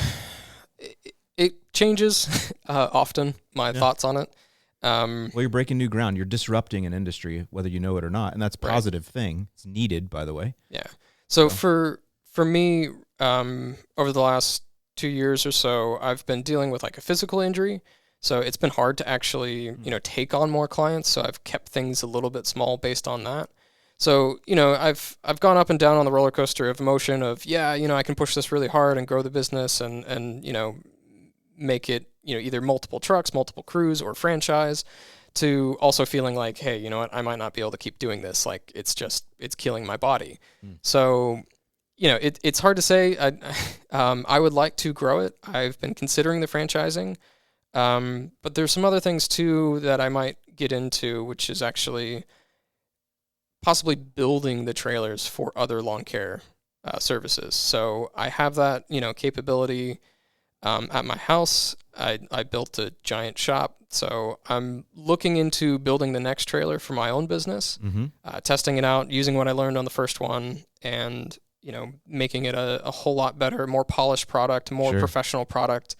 Speaker 2: It changes often, my thoughts on it.
Speaker 1: Well, you're breaking new ground. You're disrupting an industry, whether you know it or not, and that's a positive thing. It's needed, by the way.
Speaker 2: Yeah. So for me, over the last 2 years or so, I've been dealing with like a physical injury. So it's been hard to actually, take on more clients. So I've kept things a little bit small based on that. So, I've gone up and down on the roller coaster of emotion of, I can push this really hard and grow the business and make it, either multiple trucks, multiple crews, or franchise, to also feeling like, hey, you know what, I might not be able to keep doing this. Like, it's killing my body. So, it's hard to say. I would like to grow it. I've been considering the franchising. But there's some other things too that I might get into, which is actually possibly building the trailers for other lawn care services. So I have that, capability at my house. I built a giant shop. So I'm looking into building the next trailer for my own business, testing it out, using what I learned on the first one, and, making it a whole lot better, more polished product, more professional product,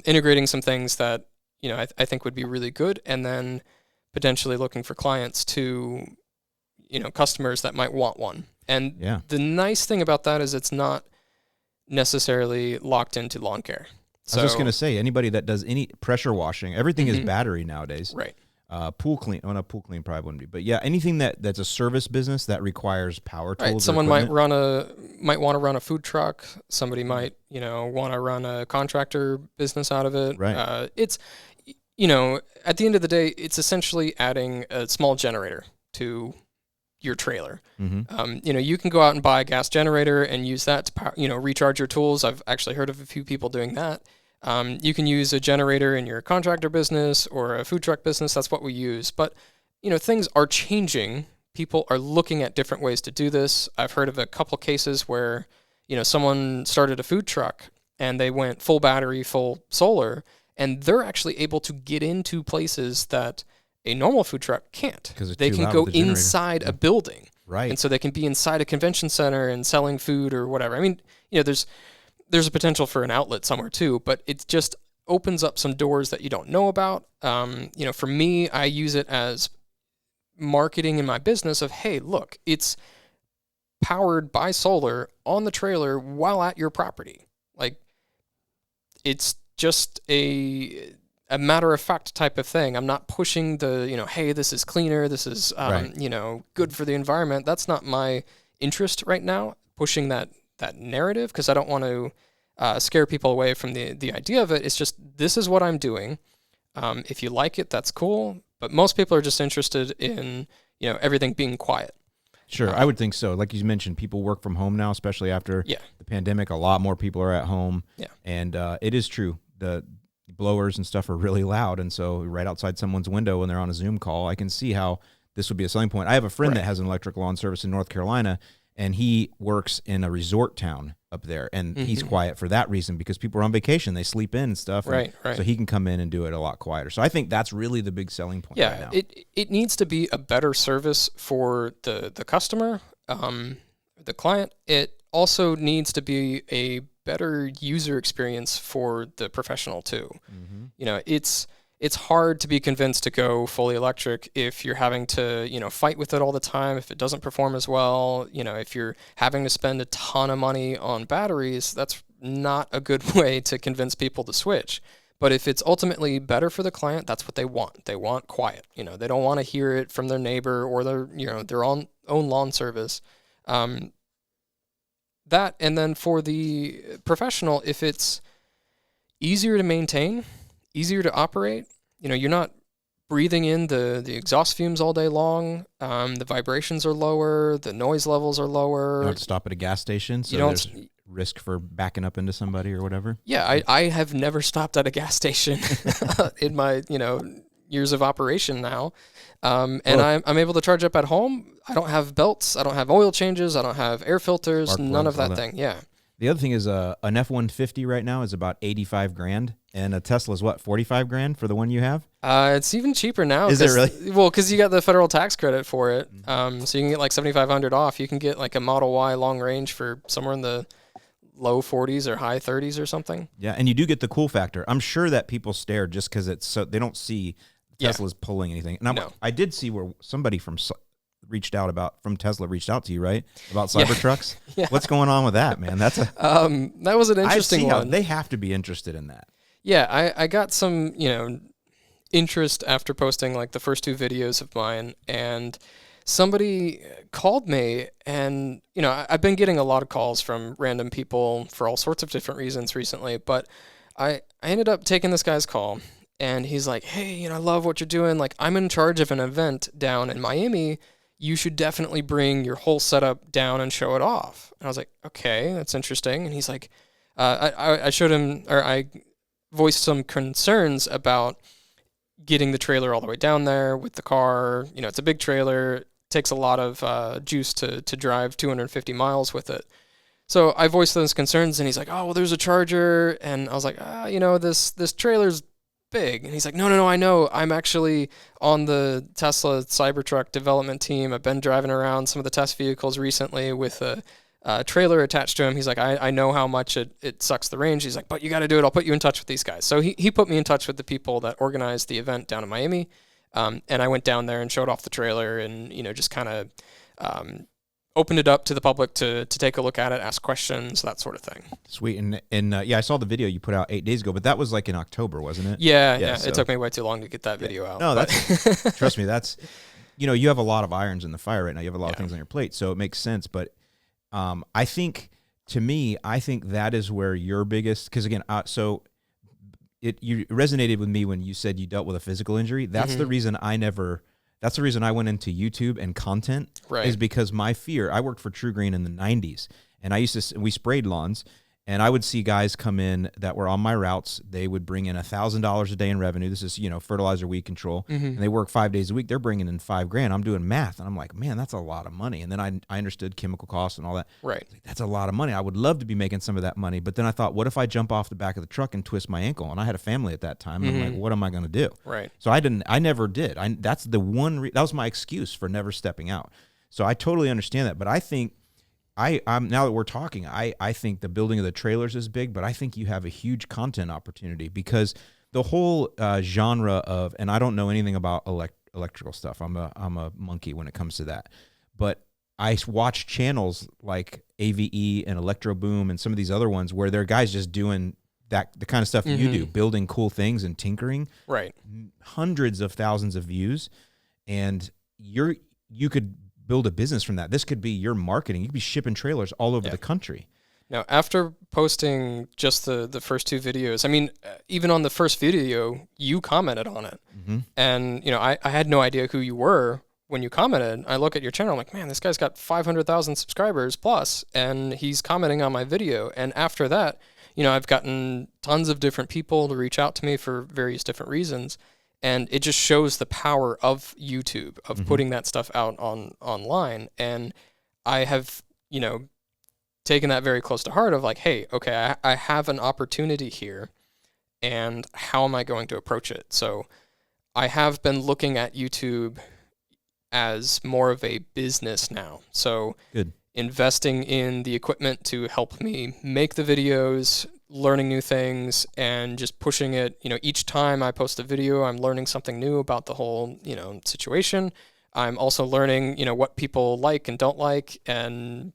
Speaker 2: integrating some things that, I think would be really good, and then potentially looking for clients to, customers that might want one. And the nice thing about that is it's not necessarily locked into lawn care.
Speaker 1: I was just going to say, anybody that does any pressure washing, everything is battery nowadays.
Speaker 2: Right.
Speaker 1: Pool clean, well, not pool clean probably wouldn't be, but yeah, anything that's a service business that requires power tools.
Speaker 2: Right. Someone might want to run a food truck. Somebody might, want to run a contractor business out of it.
Speaker 1: Right.
Speaker 2: It's, at the end of the day, it's essentially adding a small generator to your trailer. You can go out and buy a gas generator and use that to power, recharge your tools. I've actually heard of a few people doing that. You can use a generator in your contractor business or a food truck business. That's what we use. But, things are changing. People are looking at different ways to do this. I've heard of a couple cases where, someone started a food truck and they went full battery, full solar, and they're actually able to get into places that a normal food truck can't. They can go inside a building.
Speaker 1: Right.
Speaker 2: And so they can be inside a convention center and selling food or whatever. I mean, there's a potential for an outlet somewhere too, but it just opens up some doors that you don't know about. For me, I use it as marketing in my business of, hey, look, it's powered by solar on the trailer while at your property. Like, it's just a matter of fact type of thing. I'm not pushing the, hey, this is cleaner, this is, good for the environment. That's not my interest right now, pushing that narrative, because I don't want to scare people away from the idea of it. It's just, this is what I'm doing. If you like it, that's cool. But most people are just interested in, everything being quiet.
Speaker 1: Sure, I would think so. Like you mentioned, people work from home now, especially after the pandemic. A lot more people are at home. Yeah. And it is true. The blowers and stuff are really loud. And so right outside someone's window when they're on a Zoom call, I can see how this would be a selling point. I have a friend that has an electric lawn service in North Carolina, and he works in a resort town up there, and he's quiet for that reason, because people are on vacation, they sleep in and stuff. Right. So he can come in and do it a lot quieter. So I think that's really the big selling point right now.
Speaker 2: It needs to be a better service for the customer, the client. It also needs to be a better user experience for the professional too. It's it's hard to be convinced to go fully electric if you're having to, fight with it all the time, if it doesn't perform as well, if you're having to spend a ton of money on batteries. That's not a good way to convince people to switch. But if it's ultimately better for the client, that's what they want. They want quiet. They don't want to hear it from their neighbor or their own lawn service. That, and then for the professional, if it's easier to maintain, easier to operate, you're not breathing in the exhaust fumes all day long. The vibrations are lower, the noise levels are lower.
Speaker 1: You don't have to stop at a gas station, so there's risk for backing up into somebody or whatever.
Speaker 2: Yeah, I have never stopped at a gas station in my years of operation now. And I'm able to charge up at home. I don't have belts. I don't have oil changes. I don't have air filters.
Speaker 1: Spark
Speaker 2: None
Speaker 1: plugs,
Speaker 2: of
Speaker 1: all
Speaker 2: that
Speaker 1: that.
Speaker 2: thing. Yeah.
Speaker 1: The other thing is an F-150 right now is about 85 grand, and a Tesla is what, 45 grand for the one you have?
Speaker 2: It's even cheaper now.
Speaker 1: Is it really?
Speaker 2: Well, because you got the federal tax credit for it. So you can get like $7,500 off. You can get like a Model Y long range for somewhere in the low 40s or high 30s or something.
Speaker 1: Yeah, and you do get the cool factor. I'm sure that people stare just because it's so they don't see Tesla's pulling anything. And I did see where somebody from Tesla reached out to you, right? About Cybertrucks.
Speaker 2: Yeah.
Speaker 1: What's going on with that, man? That's a
Speaker 2: that was an interesting one.
Speaker 1: They have to be interested in that.
Speaker 2: Yeah, I got some, interest after posting like the first 2 videos of mine, and somebody called me, and I've been getting a lot of calls from random people for all sorts of different reasons recently, but I ended up taking this guy's call, and he's like, "Hey, I love what you're doing. Like, I'm in charge of an event down in Miami. You should definitely bring your whole setup down and show it off." And I was like, "Okay, that's interesting." And he's like, I showed him, or I voiced some concerns about getting the trailer all the way down there with the car. It's a big trailer. It takes a lot of juice to drive 250 miles with it. So I voiced those concerns, and he's like, "Oh, well, there's a charger." And I was like, this trailer's big. And he's like, no, I know. I'm actually on the Tesla Cybertruck development team. I've been driving around some of the test vehicles recently with a trailer attached to him. He's like, I know how much it sucks the range. He's like, but you got to do it. I'll put you in touch with these guys. So he put me in touch with the people that organized the event down in Miami. And I went down there and showed off the trailer and, just kind of opened it up to the public to take a look at it, ask questions, that sort of thing.
Speaker 1: Sweet. And I saw the video you put out 8 days ago, but that was like in October, wasn't it?
Speaker 2: Yeah. So. It took me way too long to get that video out.
Speaker 1: No, trust me, that's, you have a lot of irons in the fire right now. You have a lot of things on your plate, so it makes sense. But I think that is where your biggest, because again, you resonated with me when you said you dealt with a physical injury. That's the reason that's the reason I went into YouTube and content, is because my fear. I worked for True Green in the 90s, and we sprayed lawns, and I would see guys come in that were on my routes. They would bring in $1,000 a day in revenue. This is, fertilizer weed control, and they work 5 days a week. They're bringing in $5,000. I'm doing math, and I'm like, man, that's a lot of money. And then I understood chemical costs and all that.
Speaker 2: Right.
Speaker 1: Like, that's a lot of money. I would love to be making some of that money. But then I thought, what if I jump off the back of the truck and twist my ankle? And I had a family at that time. And I'm like, what am I going to do?
Speaker 2: Right.
Speaker 1: So I never did. That's the one. That was my excuse for never stepping out. So I totally understand that. But I think I'm now that we're talking, I think the building of the trailers is big, but I think you have a huge content opportunity because the whole genre of, and I don't know anything about electrical stuff. I'm a monkey when it comes to that, but I watch channels like AVE and Electro Boom and some of these other ones where they're guys just doing the kind of stuff you do, building cool things and tinkering.
Speaker 2: Right.
Speaker 1: Hundreds of thousands of views, and you could build a business from that. This could be your marketing. You could be shipping trailers all over the country.
Speaker 2: Now, after posting just the first 2 videos, I mean, even on the first video, you commented on it. And, I had no idea who you were when you commented. I look at your channel, I'm like, man, this guy's got 500,000 subscribers plus, and he's commenting on my video. And after that, I've gotten tons of different people to reach out to me for various different reasons. And it just shows the power of YouTube, of putting that stuff out online. And I have, taken that very close to heart of like, hey, okay, I have an opportunity here, and how am I going to approach it? So I have been looking at YouTube as more of a business now. So investing in the equipment to help me make the videos, learning new things and just pushing it. Each time I post a video, I'm learning something new about the whole, situation. I'm also learning, what people like and don't like, and,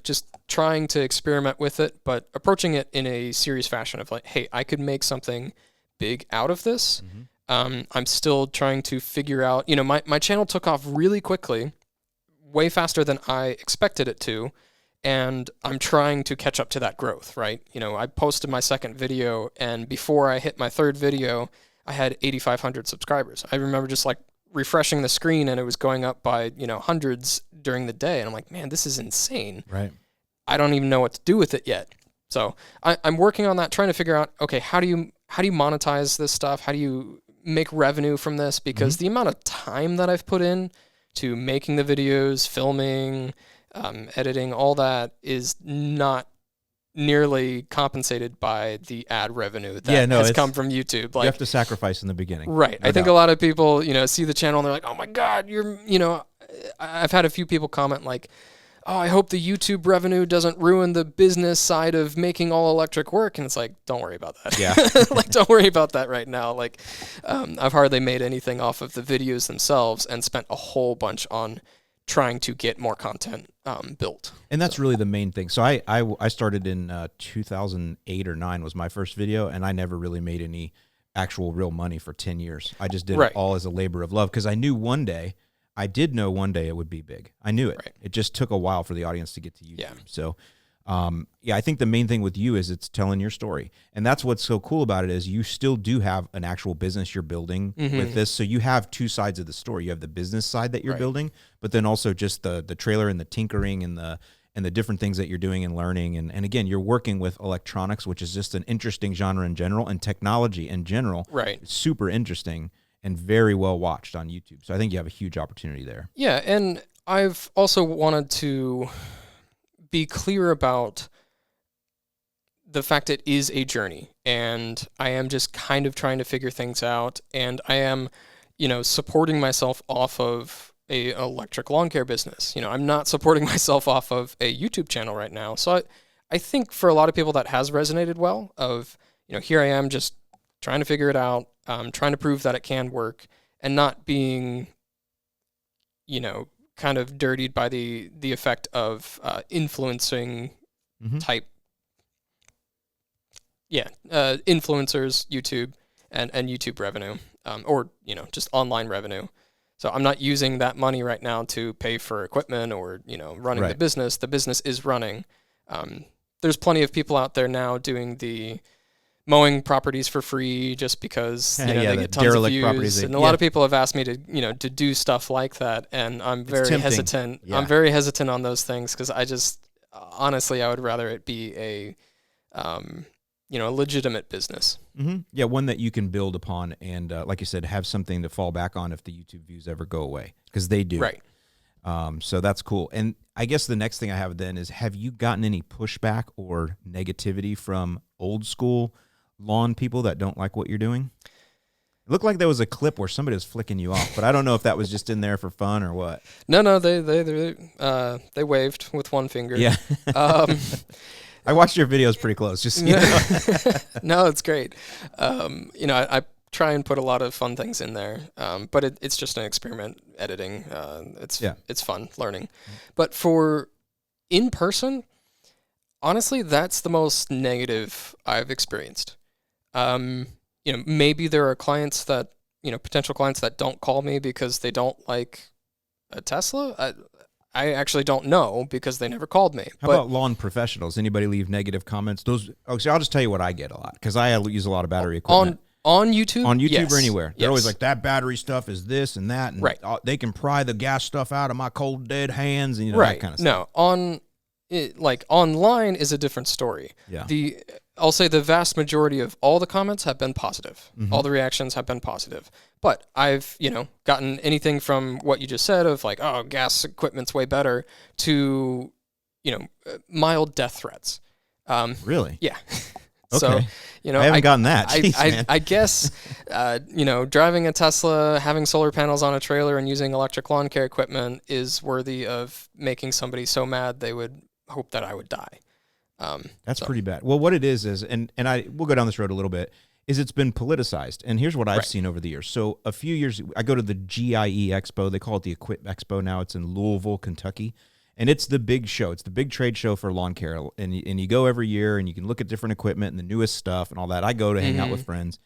Speaker 2: just trying to experiment with it, but approaching it in a serious fashion of like, hey, I could make something big out of this. I'm still trying to figure out, my channel took off really quickly, way faster than I expected it to. And I'm trying to catch up to that growth, right? I posted my second video, and before I hit my third video, I had 8,500 subscribers. I remember just like refreshing the screen, and it was going up by, hundreds during the day. And I'm like, man, this is insane.
Speaker 1: Right.
Speaker 2: I don't even know what to do with it yet. So I'm working on that, trying to figure out, okay, how do you monetize this stuff? How do you make revenue from this? Because the amount of time that I've put in to making the videos, filming, editing, all that is not nearly compensated by the ad revenue that has come from YouTube.
Speaker 1: Like, you have to sacrifice in the beginning.
Speaker 2: Right. I think a lot of people, see the channel and they're like, oh my God, I've had a few people comment like, oh, I hope the YouTube revenue doesn't ruin the business side of making all electric work. And it's like, don't worry about that.
Speaker 1: Yeah.
Speaker 2: Like, don't worry about that right now. Like, I've hardly made anything off of the videos themselves and spent a whole bunch on trying to get more content built.
Speaker 1: And that's really the main thing. So I started in 2008 or 9 was my first video, and I never really made any actual real money for 10 years. I just did it all as a labor of love, because I knew one day it would be big. I knew it. Right. It just took a while for the audience to get to YouTube. Yeah. So, I think the main thing with you is it's telling your story. And that's what's so cool about it is you still do have an actual business you're building with this. So you have two sides of the story. You have the business side that you're building, but then also just the trailer and the tinkering and the different things that you're doing and learning. And again, you're working with electronics, which is just an interesting genre in general, and technology in general.
Speaker 2: Right.
Speaker 1: It's super interesting and very well watched on YouTube. So I think you have a huge opportunity there.
Speaker 2: Yeah, and I've also wanted to be clear about the fact it is a journey, and I am just kind of trying to figure things out, and I am, supporting myself off of a electric lawn care business. I'm not supporting myself off of a YouTube channel right now. So I think for a lot of people that has resonated well of, here I am just trying to figure it out, trying to prove that it can work, and not being, kind of dirtied by the effect of influencing type, influencers, YouTube, and YouTube revenue, or just online revenue. So I'm not using that money right now to pay for equipment or running the business. The business is running. There's plenty of people out there now doing the mowing properties for free just because they get tons of views, and a lot of people have asked me to to do stuff like that, and I'm very hesitant. Yeah. I'm very hesitant on those things because I just honestly I would rather it be a a legitimate business.
Speaker 1: Yeah, one that you can build upon, and like you said, have something to fall back on if the YouTube views ever go away, because they do.
Speaker 2: Right.
Speaker 1: So that's cool. And I guess the next thing I have then is, have you gotten any pushback or negativity from old school lawn people that don't like what you're doing? It looked like there was a clip where somebody was flicking you off, but I don't know if that was just in there for fun or what.
Speaker 2: No, they waved with one finger.
Speaker 1: Yeah. I watched your videos pretty close. Just
Speaker 2: No, it's great. I try and put a lot of fun things in there, but it's just an experiment editing. It's fun learning, but for in person, honestly, that's the most negative I've experienced. Maybe there are clients that potential clients that don't call me because they don't like a Tesla. I actually don't know because they never called me.
Speaker 1: How about lawn professionals? Anybody leave negative comments? So I'll just tell you what I get a lot, because I use a lot of battery equipment.
Speaker 2: On YouTube?
Speaker 1: On YouTube
Speaker 2: yes.
Speaker 1: or anywhere. They're
Speaker 2: yes.
Speaker 1: always like, that battery stuff is this and that, and they can pry the gas stuff out of my cold, dead hands, and that kind of stuff.
Speaker 2: No, online is a different story.
Speaker 1: Yeah.
Speaker 2: I'll say the vast majority of all the comments have been positive. All the reactions have been positive. But I've, gotten anything from what you just said of like, oh, gas equipment's way better, to, mild death threats.
Speaker 1: Really?
Speaker 2: Yeah.
Speaker 1: Okay.
Speaker 2: So,
Speaker 1: I haven't gotten that.
Speaker 2: I guess, driving a Tesla, having solar panels on a trailer, and using electric lawn care equipment is worthy of making somebody so mad they would hope that I would die.
Speaker 1: That's pretty bad. Well, what it is, and we'll go down this road a little bit, is it's been politicized. And here's what I've seen over the years. So a few years, I go to the GIE Expo. They call it the Equip Expo now. It's in Louisville, Kentucky. And it's the big show. It's the big trade show for lawn care. And you go every year, and you can look at different equipment and the newest stuff and all that. I go to hang out with friends.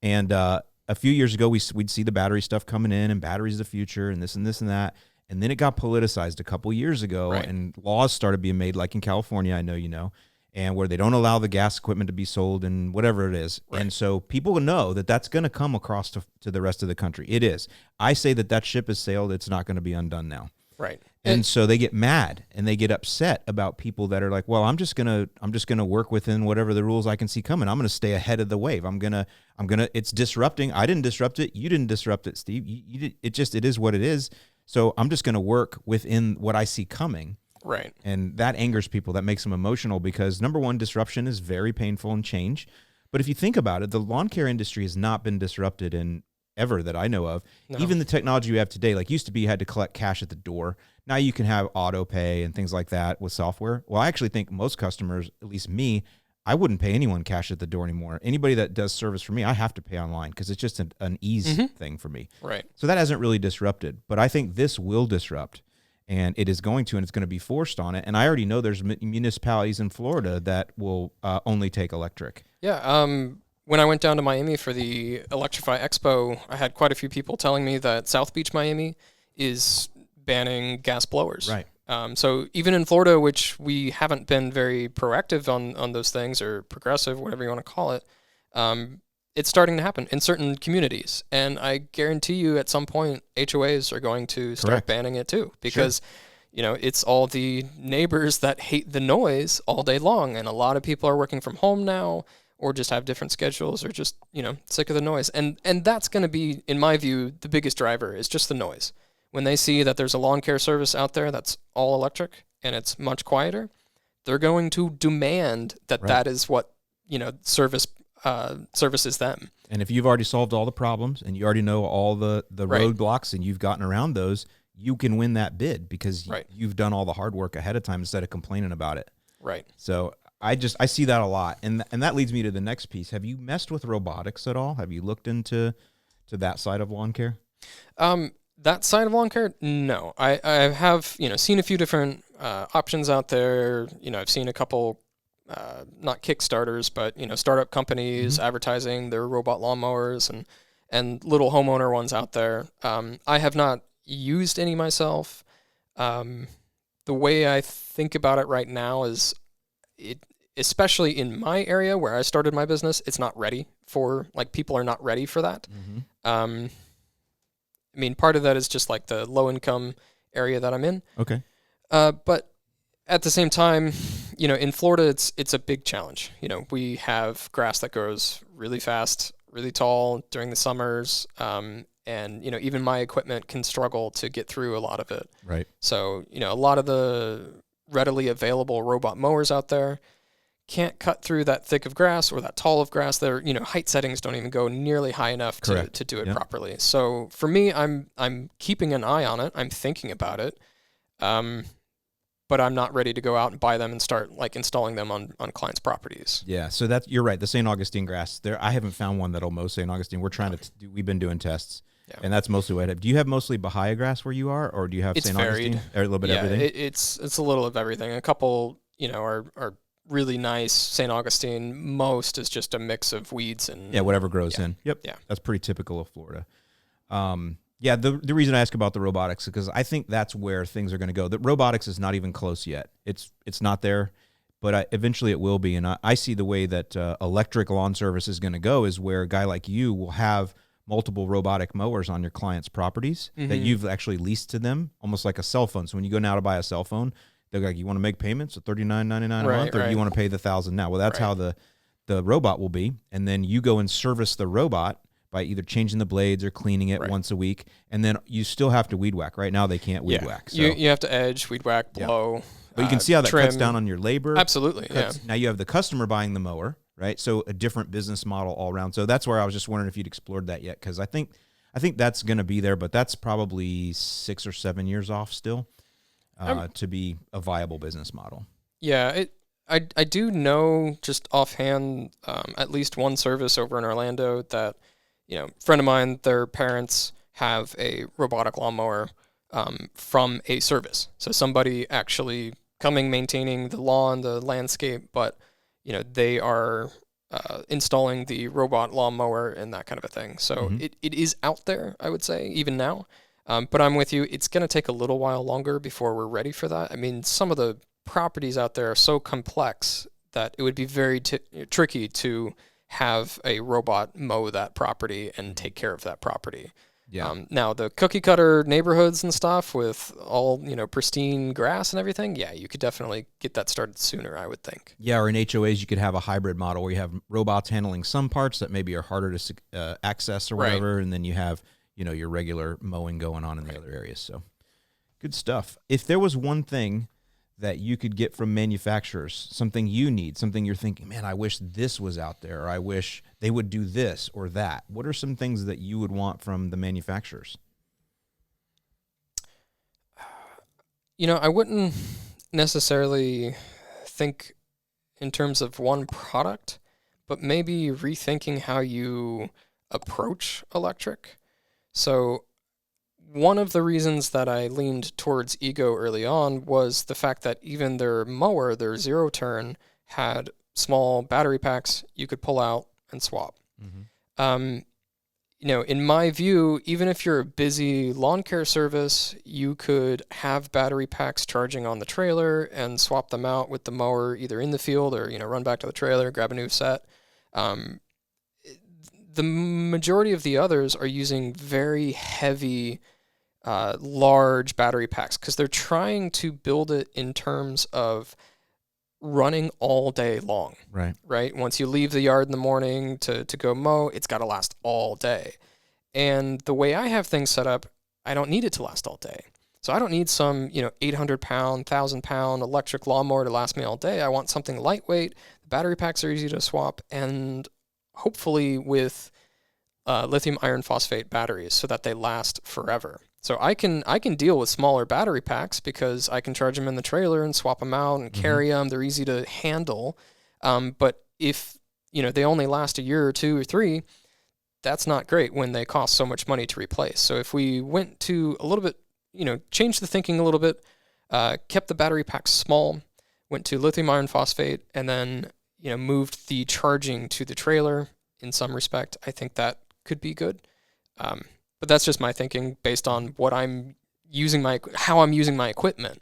Speaker 1: And a few years ago, we'd see the battery stuff coming in, and batteries the future, and this and this and that. And then it got politicized a couple years ago, and laws started being made, like in California, I know you know, and where they don't allow the gas equipment to be sold and whatever it is. Right. And so people know that that's going to come across to the rest of the country. It is. I say that ship has sailed. It's not going to be undone now.
Speaker 2: Right.
Speaker 1: And so they get mad and they get upset about people that are like, well, I'm just gonna work within whatever the rules I can see coming. I'm gonna stay ahead of the wave. It's disrupting. I didn't disrupt it. You didn't disrupt it, Steve. You did. It is what it is. So I'm just gonna work within what I see coming.
Speaker 2: Right.
Speaker 1: And that angers people. That makes them emotional because, number one, disruption is very painful and change. But if you think about it, the lawn care industry has not been disrupted in ever that I know of. No. Even the technology we have today, like used to be you had to collect cash at the door. Now you can have auto pay and things like that with software. Well, I actually think most customers, at least me, I wouldn't pay anyone cash at the door anymore. Anybody that does service for me, I have to pay online because it's just an ease thing for me.
Speaker 2: Right.
Speaker 1: So that hasn't really disrupted. But I think this will disrupt. And it is going to, and it's going to be forced on it. And I already know there's municipalities in Florida that will only take electric.
Speaker 2: Yeah. When I went down to Miami for the Electrify Expo, I had quite a few people telling me that South Beach, Miami is banning gas blowers.
Speaker 1: Right.
Speaker 2: So even in Florida, which we haven't been very proactive on those things, or progressive, whatever you want to call it, it's starting to happen in certain communities. And I guarantee you at some point, HOAs are going to start banning it too, because it's all the neighbors that hate the noise all day long. And a lot of people are working from home now, or just have different schedules, or just, sick of the noise. And that's going to be, in my view, the biggest driver is just the noise. When they see that there's a lawn care service out there that's all electric and it's much quieter, they're going to demand that is what, services them.
Speaker 1: And if you've already solved all the problems and you already know all the roadblocks and you've gotten around those, you can win that bid because you've done all the hard work ahead of time instead of complaining about it.
Speaker 2: Right.
Speaker 1: So I see that a lot. And that leads me to the next piece. Have you messed with robotics at all? Have you looked into that side of lawn care?
Speaker 2: That side of lawn care, no. I have, seen a few different options out there. I've seen a couple, not Kickstarters, but, startup companies advertising their robot lawnmowers and little homeowner ones out there. I have not used any myself. The way I think about it right now is especially in my area where I started my business, it's not ready for, people are not ready for that. Part of that is just like the low income area that I'm in.
Speaker 1: Okay.
Speaker 2: But at the same time, in Florida, it's a big challenge. We have grass that grows really fast, really tall during the summers. And, even my equipment can struggle to get through a lot of it.
Speaker 1: Right.
Speaker 2: So, a lot of the readily available robot mowers out there can't cut through that thick of grass or that tall of grass. Their height settings don't even go nearly high enough to do it properly. So for me, I'm keeping an eye on it. I'm thinking about it, but I'm not ready to go out and buy them and start installing them on clients' properties.
Speaker 1: Yeah, so you're right. The St. Augustine grass there, I haven't found one that'll mow St. Augustine. We're trying we've been doing tests. Yeah. And that's mostly what I have. Do you have mostly Bahia grass where you are, or do you have St. Augustine? Or a little bit of everything?
Speaker 2: It's a little of everything. A couple, are really nice. St. Augustine, most is just a mix of weeds and
Speaker 1: whatever grows in. Yep.
Speaker 2: Yeah.
Speaker 1: That's pretty typical of Florida. The reason I ask about the robotics is because I think that's where things are going to go. The robotics is not even close yet. It's not there, but eventually it will be. And I see the way that electric lawn service is going to go is where a guy like you will have multiple robotic mowers on your clients' properties that you've actually leased to them, almost like a cell phone. So when you go now to buy a cell phone, they're like, you want to make payments of $39.99 a month, or you want to pay the $1,000 now? Well, that's how the robot will be. And then you go and service the robot by either changing the blades or cleaning it once a week. And then you still have to weed whack. Right now they can't weed whack. So.
Speaker 2: You have to edge, weed whack, blow.
Speaker 1: Yeah. But you can see how that
Speaker 2: trim.
Speaker 1: cuts down on your labor.
Speaker 2: Absolutely.
Speaker 1: Now you have the customer buying the mower, right? So a different business model all around. So that's where I was just wondering if you'd explored that yet, because I think that's going to be there, but that's probably 6 or 7 years off still to be a viable business model.
Speaker 2: Yeah, I do know just offhand at least one service over in Orlando that, friend of mine, their parents have a robotic lawnmower from a service. So somebody actually coming, maintaining the lawn, the landscape, but, they are installing the robot lawnmower and that kind of a thing. So it is out there, I would say, even now. But I'm with you. It's going to take a little while longer before we're ready for that. I mean, some of the properties out there are so complex that it would be very tricky to have a robot mow that property and take care of that property.
Speaker 1: Yeah.
Speaker 2: Now, the cookie cutter neighborhoods and stuff with all, pristine grass and everything, yeah, you could definitely get that started sooner, I would think.
Speaker 1: Yeah, or in HOAs, you could have a hybrid model where you have robots handling some parts that maybe are harder to access or whatever, and then you have, your regular mowing going on in the other areas. So good stuff. If there was one thing that you could get from manufacturers, something you need, something you're thinking, man, I wish this was out there, or I wish they would do this or that. What are some things that you would want from the manufacturers?
Speaker 2: I wouldn't necessarily think in terms of one product, but maybe rethinking how you approach electric. So one of the reasons that I leaned towards Ego early on was the fact that even their mower, their zero turn, had small battery packs you could pull out and swap. In my view, even if you're a busy lawn care service, you could have battery packs charging on the trailer and swap them out with the mower either in the field or, run back to the trailer, grab a new set. The majority of the others are using very heavy, large battery packs because they're trying to build it in terms of running all day long. Right. Once you leave the yard in the morning to go mow, it's got to last all day. And the way I have things set up, I don't need it to last all day. So I don't need some, 800-pound, 1,000-pound electric lawnmower to last me all day. I want something lightweight. The battery packs are easy to swap, and hopefully with lithium iron phosphate batteries so that they last forever. So I can deal with smaller battery packs because I can charge them in the trailer and swap them out and carry them. They're easy to handle. But if, they only last a year or 2 or 3, that's not great when they cost so much money to replace. So if we went to a little bit, changed the thinking a little bit, kept the battery packs small, went to lithium iron phosphate, and then, moved the charging to the trailer in some respect, I think that could be good. But that's just my thinking based on what I'm using how I'm using my equipment.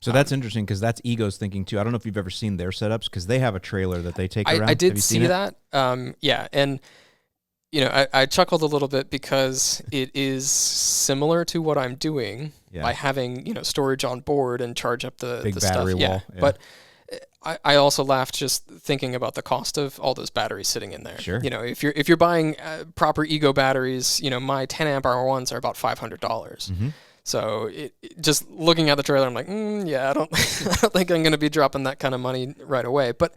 Speaker 1: So that's interesting because that's Ego's thinking too. I don't know if you've ever seen their setups because they have a trailer that they take around.
Speaker 2: I did see that. Yeah. And, I chuckled a little bit because it is similar to what I'm doing by having, storage on board and charge up the
Speaker 1: big
Speaker 2: stuff.
Speaker 1: battery wall.
Speaker 2: Yeah. But I also laughed just thinking about the cost of all those batteries sitting in there.
Speaker 1: Sure.
Speaker 2: If you're buying proper Ego batteries, my 10 amp hour ones are about $500. So just looking at the trailer, I'm like, yeah, I don't think I'm going to be dropping that kind of money right away. But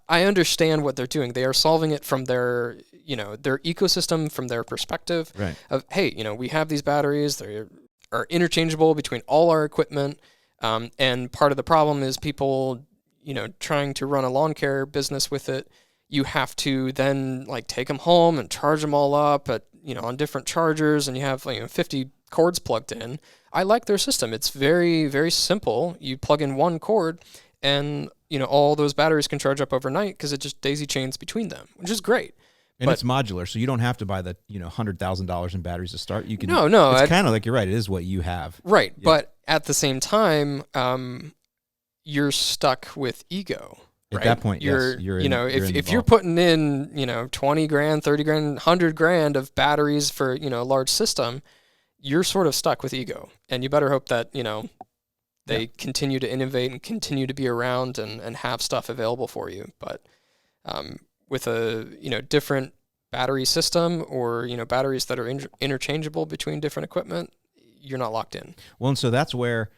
Speaker 2: I understand what they're doing. They are solving it from their ecosystem, from their perspective of, hey, we have these batteries. They are interchangeable between all our equipment. And part of the problem is people, trying to run a lawn care business with it. You have to then take them home and charge them all up at, on different chargers, and you have 50 cords plugged in. I like their system. It's very, very simple. You plug in one cord and, all those batteries can charge up overnight because it just daisy chains between them, which is great.
Speaker 1: And it's modular, so you don't have to buy the $100,000 in batteries to start. You can.
Speaker 2: No.
Speaker 1: It's kind of like you're right. It is what you have.
Speaker 2: Right, yeah. But at the same time, you're stuck with Ego.
Speaker 1: At that point, you're
Speaker 2: if you're putting in 20 grand, 30 grand, 100 grand of batteries for a large system, you're sort of stuck with Ego, and you better hope that they continue to innovate and continue to be around and have stuff available for you. But with a different battery system or batteries that are interchangeable between different equipment, you're not locked in.
Speaker 1: Well, and so that's where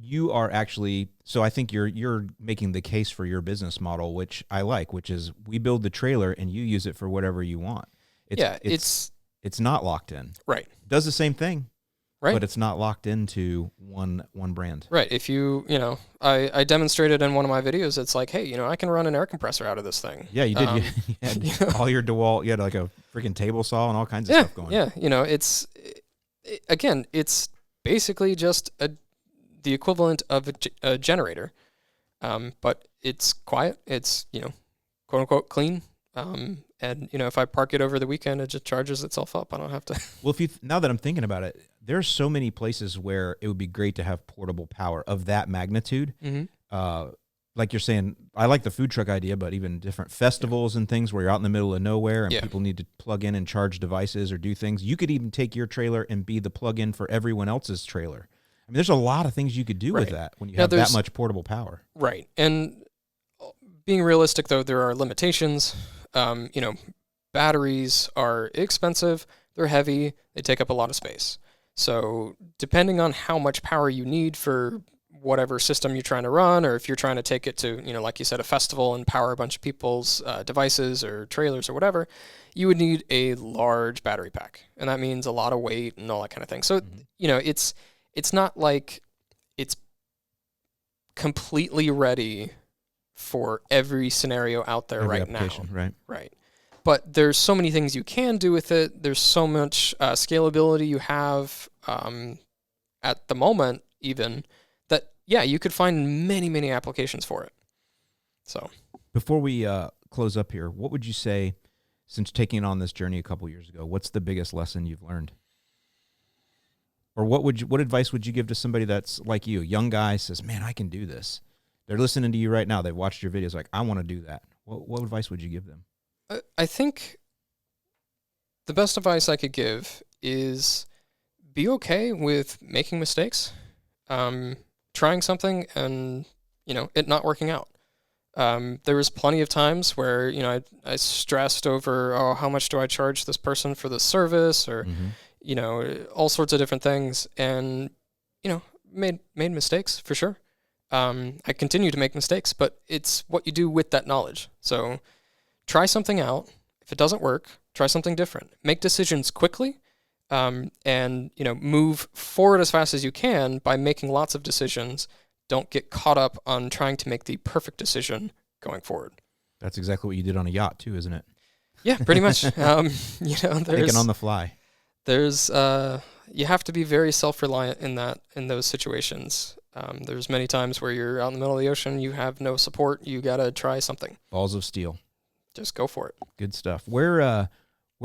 Speaker 1: you are actually. So I think you're making the case for your business model, which I like, which is we build the trailer and you use it for whatever you want. It's not locked in.
Speaker 2: Right.
Speaker 1: It does the same thing.
Speaker 2: Right.
Speaker 1: but it's not locked into one brand.
Speaker 2: Right. If I demonstrated in one of my videos, it's like, hey, I can run an air compressor out of this thing.
Speaker 1: Yeah, you did. You had all your DeWalt. You had like a freaking table saw and all kinds of stuff going.
Speaker 2: Yeah. It's basically just the equivalent of a generator, but it's quiet. It's quote unquote clean. And if I park it over the weekend, it just charges itself up. I don't have to.
Speaker 1: Well, now that I'm thinking about it, there's so many places where it would be great to have portable power of that magnitude.
Speaker 2: Mm-hmm.
Speaker 1: Like you're saying, I like the food truck idea, but even different festivals and things where you're out in the middle of nowhere and people need to plug in and charge devices or do things. You could even take your trailer and be the plug-in for everyone else's trailer. I mean, there's a lot of things you could do with that when you have that much portable power.
Speaker 2: Right. And being realistic, though, there are limitations. Batteries are expensive, they're heavy, they take up a lot of space. So depending on how much power you need for whatever system you're trying to run, or if you're trying to take it to, like you said, a festival and power a bunch of people's devices or trailers or whatever, you would need a large battery pack. And that means a lot of weight and all that kind of thing. So, it's not like it's completely ready for every scenario out there right now. Right. But there's so many things you can do with it. There's so much scalability you have at the moment, even that, you could find many, many applications for it. So
Speaker 1: before we close up here, what would you say, since taking on this journey a couple years ago, what's the biggest lesson you've learned? Or what advice would you give to somebody that's like you, a young guy says, man, I can do this. They're listening to you right now. They've watched your videos like, I want to do that. What advice would you give them?
Speaker 2: I think the best advice I could give is be okay with making mistakes, trying something and, it not working out. There was plenty of times where, I stressed over, how much do I charge this person for this service or, all sorts of different things and, made mistakes for sure. I continue to make mistakes, but it's what you do with that knowledge. So try something out. If it doesn't work, try something different. Make decisions quickly, and move forward as fast as you can by making lots of decisions. Don't get caught up on trying to make the perfect decision going forward.
Speaker 1: That's exactly what you did on a yacht too, isn't it?
Speaker 2: Yeah, pretty much. Thinking
Speaker 1: on the fly.
Speaker 2: There's you have to be very self-reliant in those situations. There's many times where you're out in the middle of the ocean, you have no support, you gotta try something.
Speaker 1: Balls of steel.
Speaker 2: Just go for it.
Speaker 1: Good stuff. Where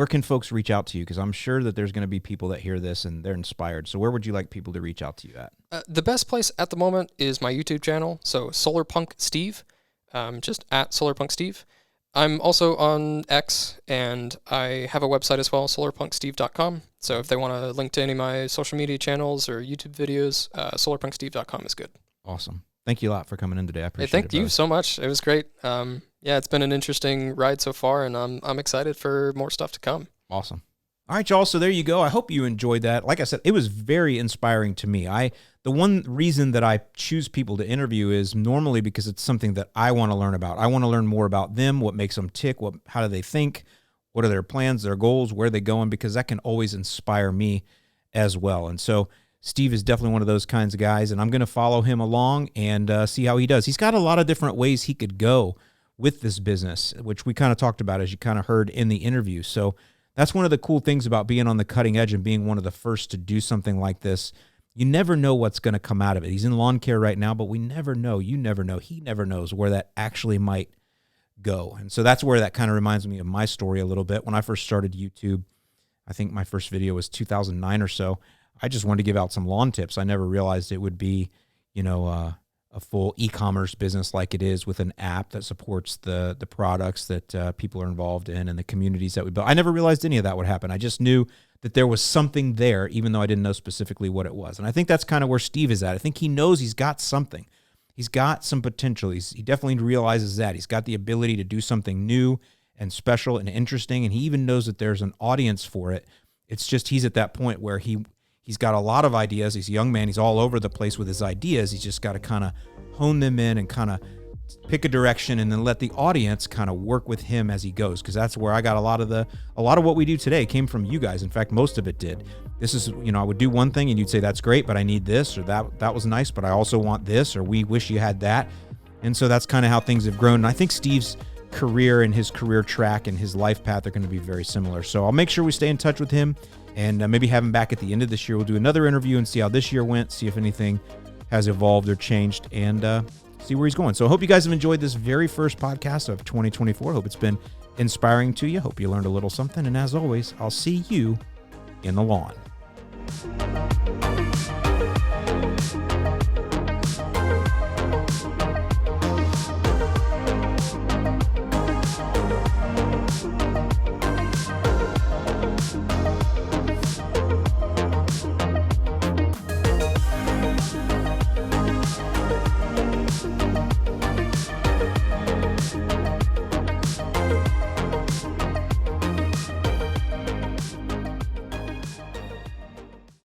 Speaker 1: can folks reach out to you? Because I'm sure that there's going to be people that hear this and they're inspired. So where would you like people to reach out to you at?
Speaker 2: The best place at the moment is my YouTube channel. So Solarpunk Steve, just at Solarpunk Steve. I'm also on X, and I have a website as well, solarpunksteve.com. So if they want to link to any of my social media channels or YouTube videos, solarpunksteve.com is good.
Speaker 1: Awesome. Thank you a lot for coming in today. I appreciate it.
Speaker 2: Thank you so much. It was great. It's been an interesting ride so far, and I'm excited for more stuff to come.
Speaker 1: Awesome. All right, y'all. So there you go. I hope you enjoyed that. Like I said, it was very inspiring to me. The one reason that I choose people to interview is normally because it's something that I want to learn about. I want to learn more about them, what makes them tick, how do they think, what are their plans, their goals, where are they going, because that can always inspire me as well. And so Steve is definitely one of those kinds of guys, and I'm going to follow him along and see how he does. He's got a lot of different ways he could go with this business, which we kind of talked about, as you kind of heard in the interview. So that's one of the cool things about being on the cutting edge and being one of the first to do something like this. You never know what's going to come out of it. He's in lawn care right now, but we never know. You never know. He never knows where that actually might go. And so that's where that kind of reminds me of my story a little bit. When I first started YouTube, I think my first video was 2009 or so. I just wanted to give out some lawn tips. I never realized it would be, a full e-commerce business like it is, with an app that supports the products that people are involved in and the communities that we build. I never realized any of that would happen. I just knew that there was something there, even though I didn't know specifically what it was. And I think that's kind of where Steve is at. I think he knows he's got something. He's got some potential. He definitely realizes that. He's got the ability to do something new and special and interesting, and he even knows that there's an audience for it. It's just he's at that point where he's got a lot of ideas. He's a young man. He's all over the place with his ideas. He's just got to kind of hone them in and kind of pick a direction, and then let the audience kind of work with him as he goes. Because that's where I got a lot of what we do today came from you guys. In fact, most of it did. this is, I would do one thing and you'd say, that's great, but I need this, or that was nice, but I also want this, or we wish you had that. And so that's kind of how things have grown. And I think Steve's career and his career track and his life path are going to be very similar. So I'll make sure we stay in touch with him and maybe have him back at the end of this year. We'll do another interview and see how this year went, see if anything has evolved or changed, and see where he's going. So I hope you guys have enjoyed this very first podcast of 2024. Hope it's been inspiring to you. Hope you learned a little something. And as always, I'll see you in the lawn.